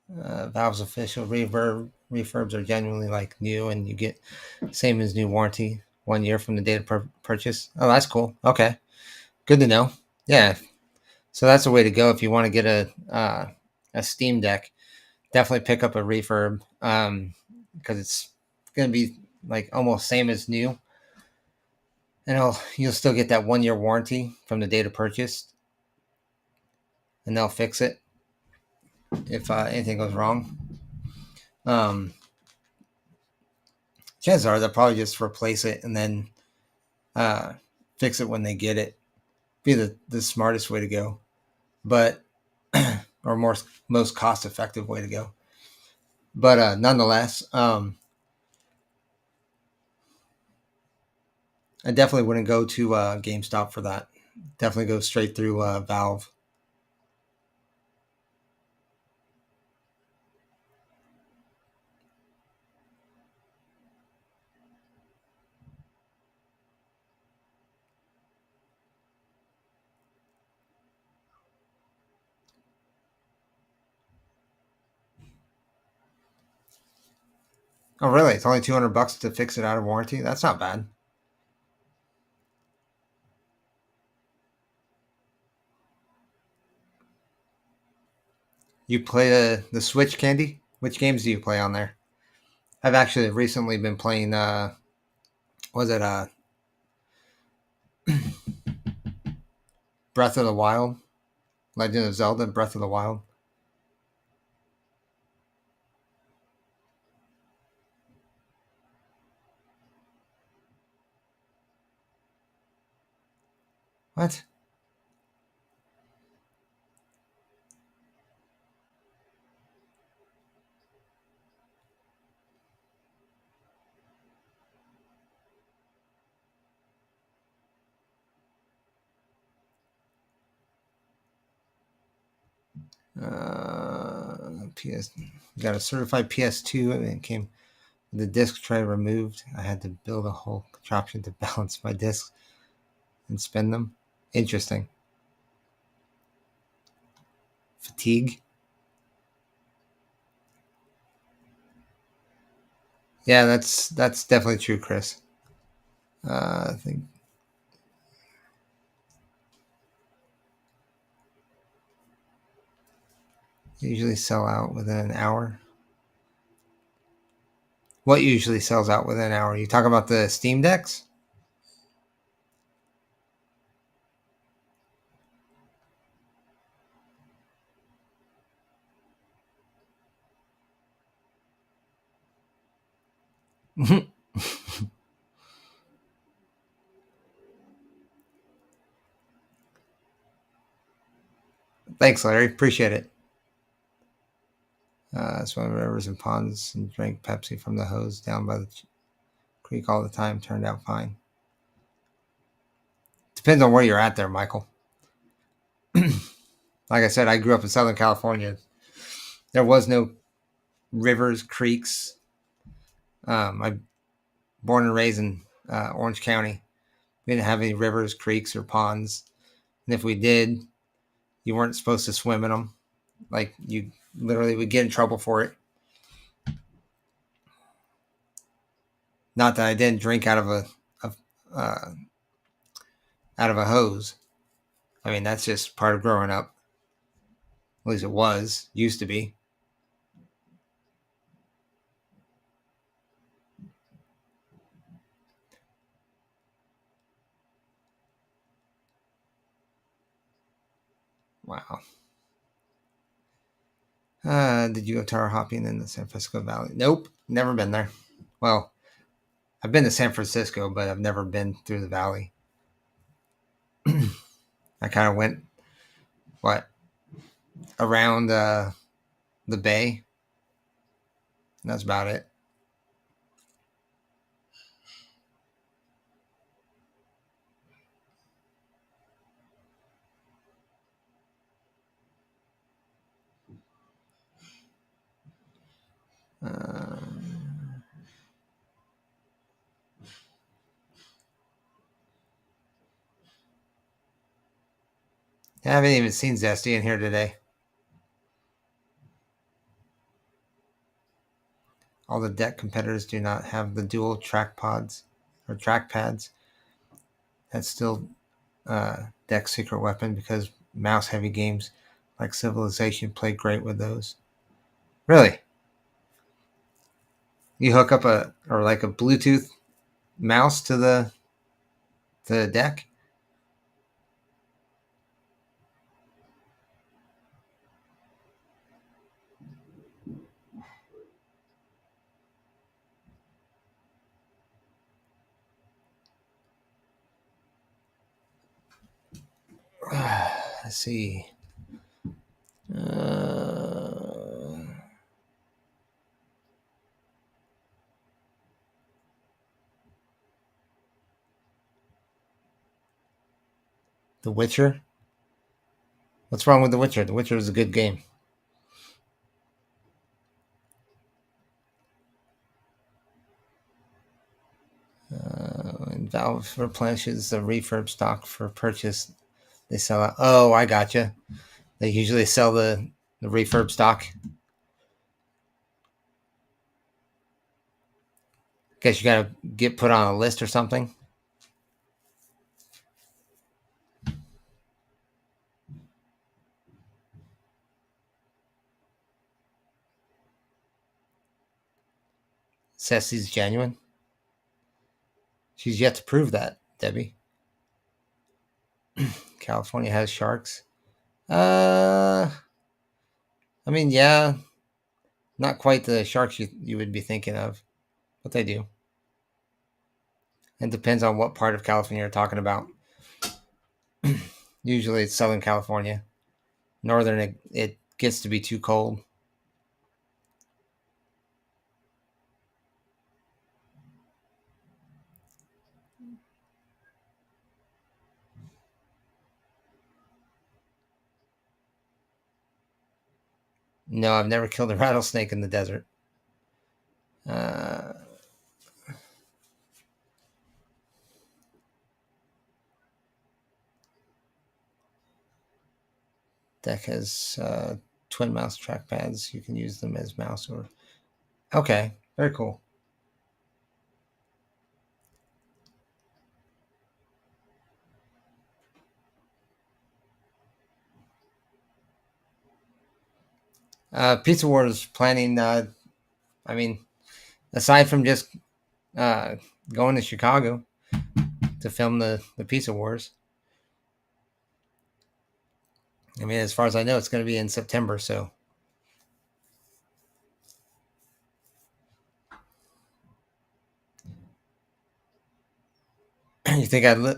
Valve's official refurbs are genuinely like new, and you get same as new warranty 1 year from the date of purchase. Oh, that's cool. Okay, good to know. Yeah, so that's a way to go if you want to get a Steam Deck. Definitely pick up a refurb because it's going to be like almost same as new, and you'll still get that 1 year warranty from the date of purchase, and they'll fix it if anything goes wrong. Chances are they'll probably just replace it and then fix it when they get it. Be the smartest way to go, but or most cost effective way to go. But nonetheless, I definitely wouldn't go to GameStop for that. Definitely go straight through Valve. Oh, really? It's only $200 to fix it out of warranty. That's not bad. You play the Switch, Candy? Which games do you play on there? I've actually recently been playing. Was it Breath of the Wild? Legend of Zelda: Breath of the Wild. What? PS got a certified PS2 and it came with the disc tray removed. I had to build a whole contraption to balance my discs and spin them. Interesting. Fatigue. Yeah, that's definitely true, Chris. I think usually sell out within an hour. What usually sells out within an hour? You talk about the Steam Decks? Thanks, Larry. Appreciate it. Swam rivers and ponds and drank Pepsi from the hose down by the creek all the time. Turned out fine. Depends on where you're at there, Michael. Like I said, I grew up in Southern California. There was no rivers, creeks. I born and raised in Orange County. We didn't have any rivers, creeks, or ponds. And if we did, you weren't supposed to swim in them. Like, you literally would get in trouble for it. Not that I didn't drink out of a hose. I mean, that's just part of growing up. At least it used to be. Wow. Did you go tower hopping in the San Francisco Valley? Nope, never been there. Well, I've been to San Francisco, but I've never been through the valley. I kind of went, around the bay. That's about it. I haven't even seen Zesty in here today. All the deck competitors do not have the dual trackpads. That's still deck's secret weapon because mouse heavy games like Civilization play great with those. Really? You hook up a Bluetooth mouse to the deck? Let's see. The Witcher? What's wrong with The Witcher? The Witcher is a good game. And Valve replenishes the refurb stock for purchase. They sell out. Oh, I gotcha. They usually sell the refurb stock. Guess you gotta get put on a list or something. Ceci's genuine. She's yet to prove that, Debbie. California has sharks. I mean, yeah, not quite the sharks you would be thinking of, but they do. It depends on what part of California you're talking about. Usually it's Southern California. Northern, it gets to be too cold. No, I've never killed a rattlesnake in the desert. Deck has twin mouse trackpads. You can use them as mouse or... Okay, very cool. Pizza Wars planning, I mean, aside from just going to Chicago to film the Pizza Wars, I mean, as far as I know, it's going to be in September, so... You think I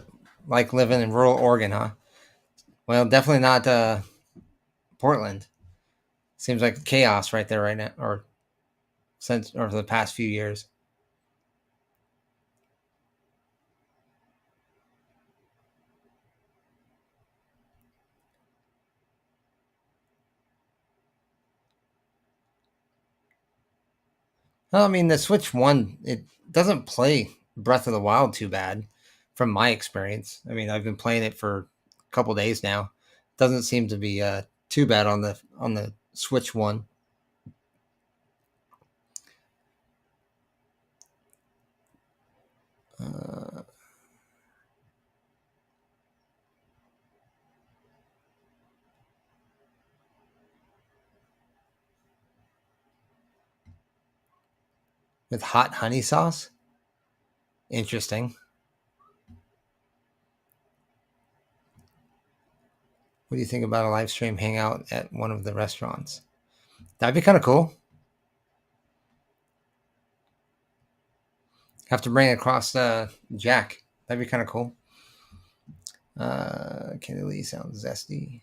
like living in rural Oregon, huh? Well, definitely not Portland. Seems like chaos right there right now, or for the past few years. Well, I mean, the Switch One, it doesn't play Breath of the Wild too bad, from my experience. I mean, I've been playing it for a couple days now. Doesn't seem to be too bad on the Switch One. Uh, with hot honey sauce, interesting. What do you think about a live stream hangout at one of the restaurants? That'd be kind of cool. Have to bring across Jack. That'd be kind of cool. Candy Lee sounds zesty.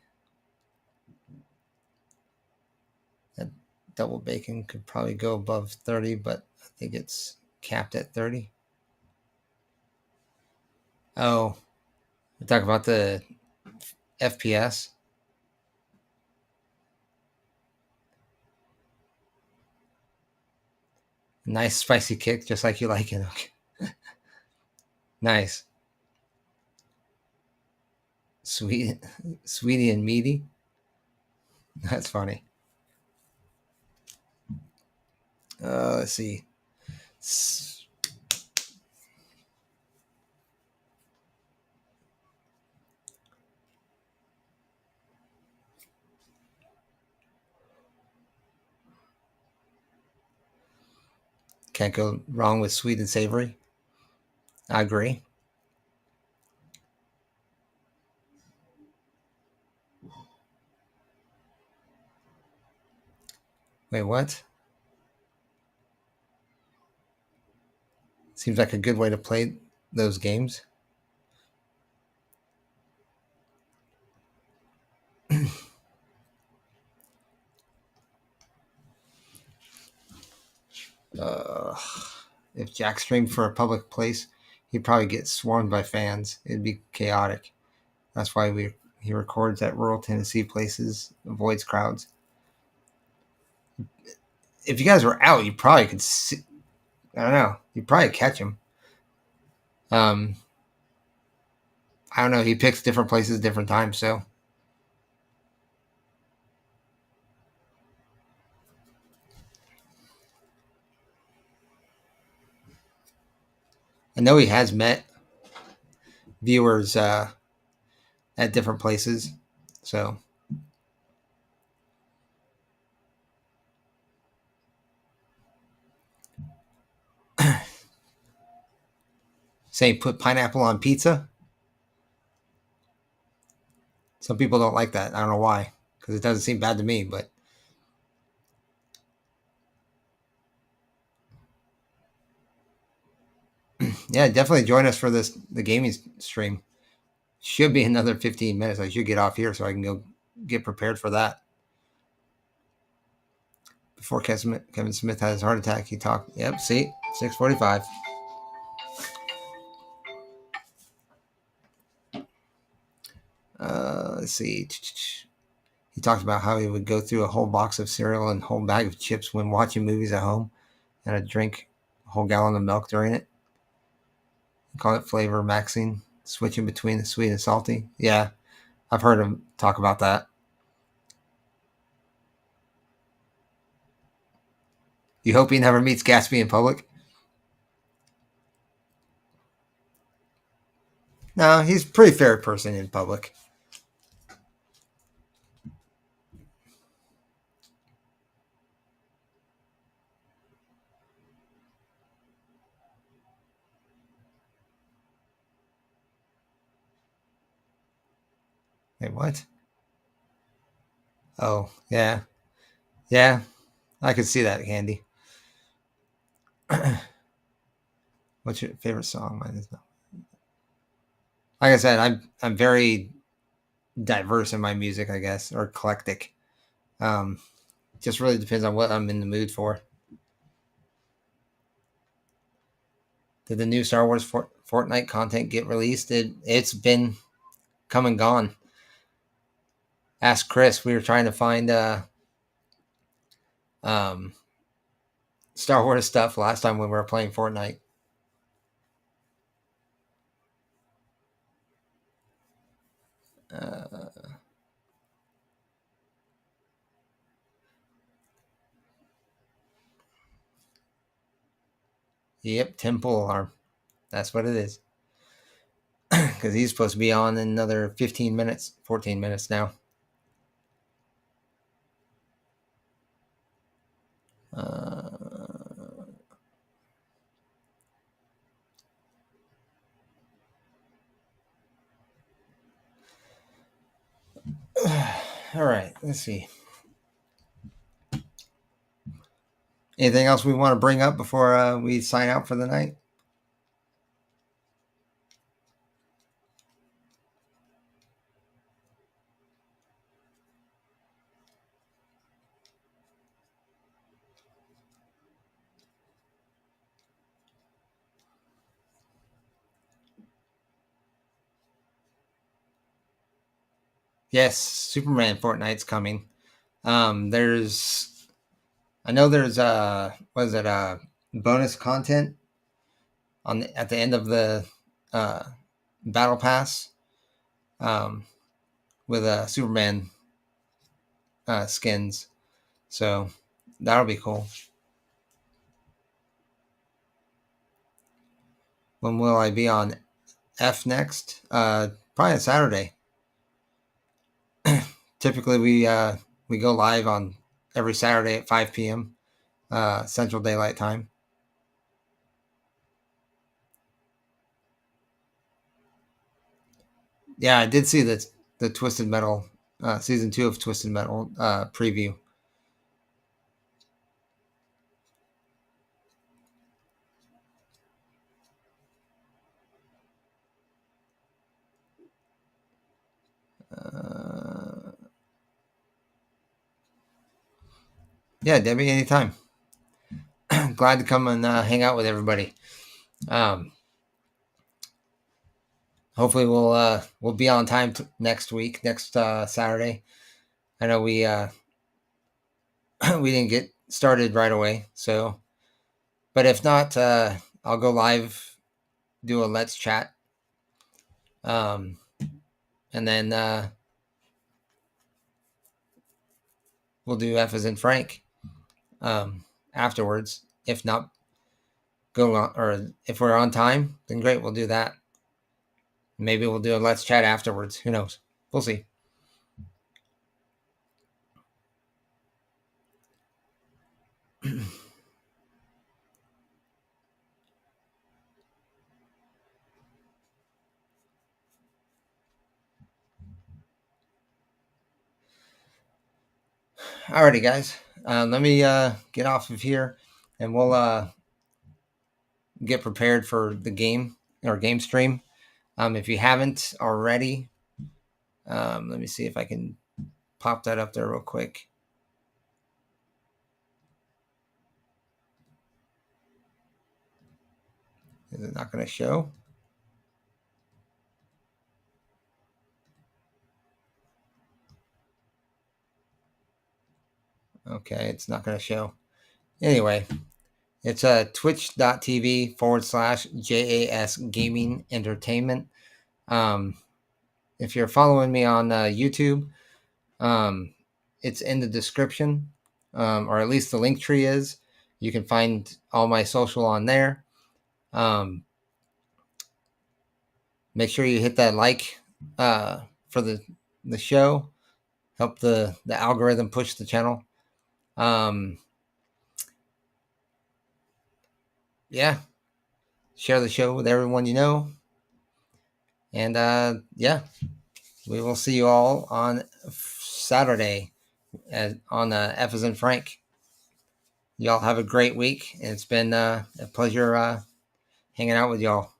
That double bacon could probably go above 30, but I think it's capped at 30. Oh, we talk about the FPS. Nice spicy kick, just like you like it. Okay. Nice. Sweetie and meaty. That's funny. Let's see. Can't go wrong with sweet and savory. I agree. Wait, what? Seems like a good way to play those games. If Jack streamed for a public place, he'd probably get swarmed by fans. It'd be chaotic. That's why he records at rural Tennessee places, avoids crowds. If you guys were out, you probably could see. I don't know. You'd probably catch him. I don't know. He picks different places, different times. So I know he has met viewers at different places. So say put pineapple on pizza. Some people don't like that. I don't know why, because it doesn't seem bad to me. But yeah, definitely join us for the gaming stream. Should be another 15 minutes. I should get off here so I can go get prepared for that. Before Kevin Smith had his heart attack, he talked. Yep, see, 6:45. Let's see. He talked about how he would go through a whole box of cereal and a whole bag of chips when watching movies at home, and a drink a whole gallon of milk during it. He called it flavor maxing, switching between the sweet and salty. Yeah, I've heard him talk about that. You hope he never meets Gatsby in public? No, he's a pretty fair person in public. Wait, what? Oh, yeah. Yeah, I could see that, Candy. What's your favorite song? Mine is not. like I said, I'm very diverse in my music, I guess, or eclectic. Um, just really depends on what I'm in the mood for. Did the new Star Wars Fortnite content get released? It's been come and gone. Ask Chris. We were trying to find um, Star Wars stuff last time when we were playing Fortnite. Uh, yep, Temple Alarm. That's what it is. Because he's supposed to be on in another 15 minutes, 14 minutes now. All right, let's see. Anything else we want to bring up before we sign out for the night? Yes, Superman Fortnite's coming. I know there's was it bonus content at the end of the uh, battle pass um, with Superman skins. So that'll be cool. When will I be on F next? Probably on Saturday. Typically, we go live on every Saturday at 5 p.m. Central Daylight Time. Yeah, I did see the Twisted Metal season 2 of Twisted Metal preview. Yeah, Debbie, anytime. Glad to come and hang out with everybody. Hopefully we'll be on time next week, next Saturday. I know we we didn't get started right away, so but if not, I'll go live, do a let's chat, and then we'll do F as in Frank afterwards. If not, go on, or if we're on time, then great, we'll do that. Maybe we'll do a let's chat afterwards. Who knows? We'll see. Alrighty, guys. Let me get off of here, and we'll get prepared for the game or game stream. If you haven't already, let me see if I can pop that up there real quick. Is it not going to show? Okay, it's not going to show. Anyway, it's twitch.tv/JAS Gaming Entertainment. If you're following me on YouTube, it's in the description, or at least the link tree is. You can find all my social on there. Make sure you hit that like for the show. Help the algorithm push the channel. Yeah, share the show with everyone you know. And yeah, we will see you all on Saturday on F as in Frank. Y'all have a great week. It's been a pleasure hanging out with y'all.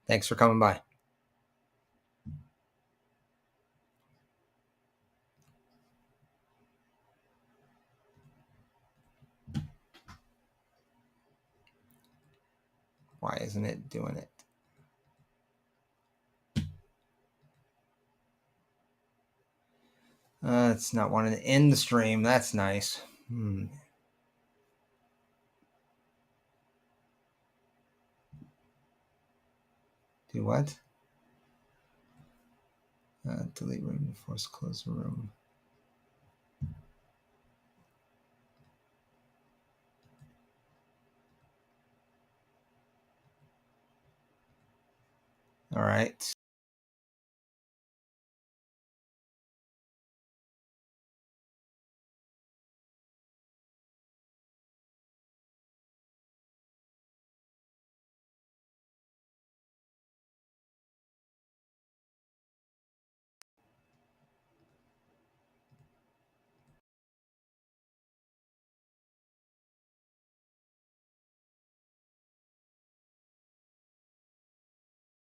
Thanks for coming by. Why isn't it doing it? It's not wanting to end the stream. That's nice. Do what? Delete room, force close the room. All right.